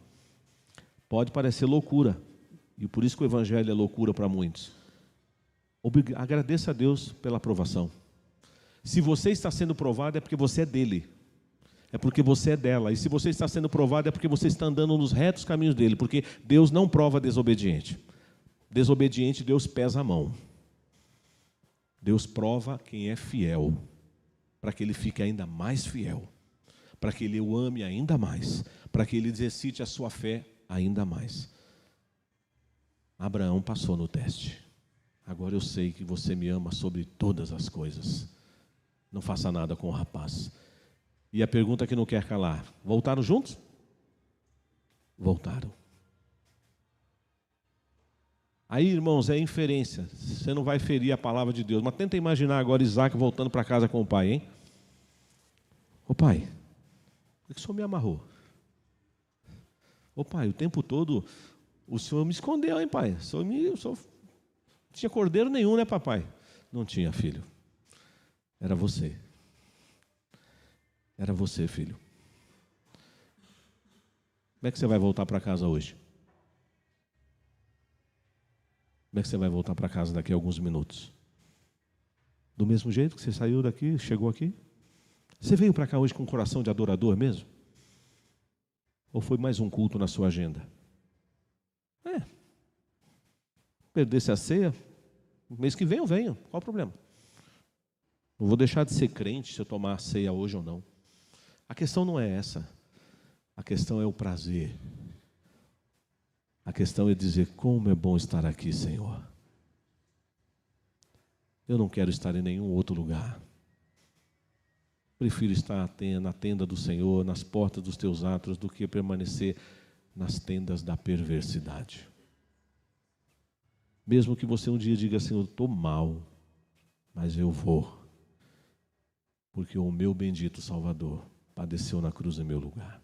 Pode parecer loucura, e por isso que o evangelho é loucura para muitos. Agradeça a Deus pela aprovação. Se você está sendo provado, é porque você é dele. É porque você é dela. E se você está sendo provado, é porque você está andando nos retos caminhos dele. Porque Deus não prova desobediente. Desobediente, Deus pesa a mão. Deus prova quem é fiel, para que ele fique ainda mais fiel, para que ele o ame ainda mais, para que ele exercite a sua fé ainda mais. Abraão passou no teste. Agora eu sei que você me ama sobre todas as coisas. Não faça nada com o rapaz. E a pergunta que não quer calar: voltaram juntos? Voltaram. Aí, irmãos, é inferência. Você não vai ferir a palavra de Deus. Mas tenta imaginar agora Isaac voltando para casa com o pai, hein? Ô pai, por que o senhor me amarrou? Ô pai, o tempo todo o senhor me escondeu, hein, pai? O senhor não tinha cordeiro nenhum, né, papai? Não tinha, filho. Era você. Era você, filho. Como é que você vai voltar para casa hoje? Como é que você vai voltar para casa daqui a alguns minutos? Do mesmo jeito que você saiu daqui, chegou aqui? Você veio para cá hoje com um coração de adorador mesmo? Ou foi mais um culto na sua agenda? Perdesse a ceia, mês que vem eu venho, qual o problema? Não vou deixar de ser crente se eu tomar a ceia hoje ou não. A questão não é essa. A questão é o prazer. A questão é dizer: como é bom estar aqui, Senhor. Eu não quero estar em nenhum outro lugar. Prefiro estar na tenda do Senhor, nas portas dos teus átrios, do que permanecer nas tendas da perversidade. Mesmo que você um dia diga assim: eu estou mal, mas eu vou, porque o meu bendito Salvador padeceu na cruz em meu lugar.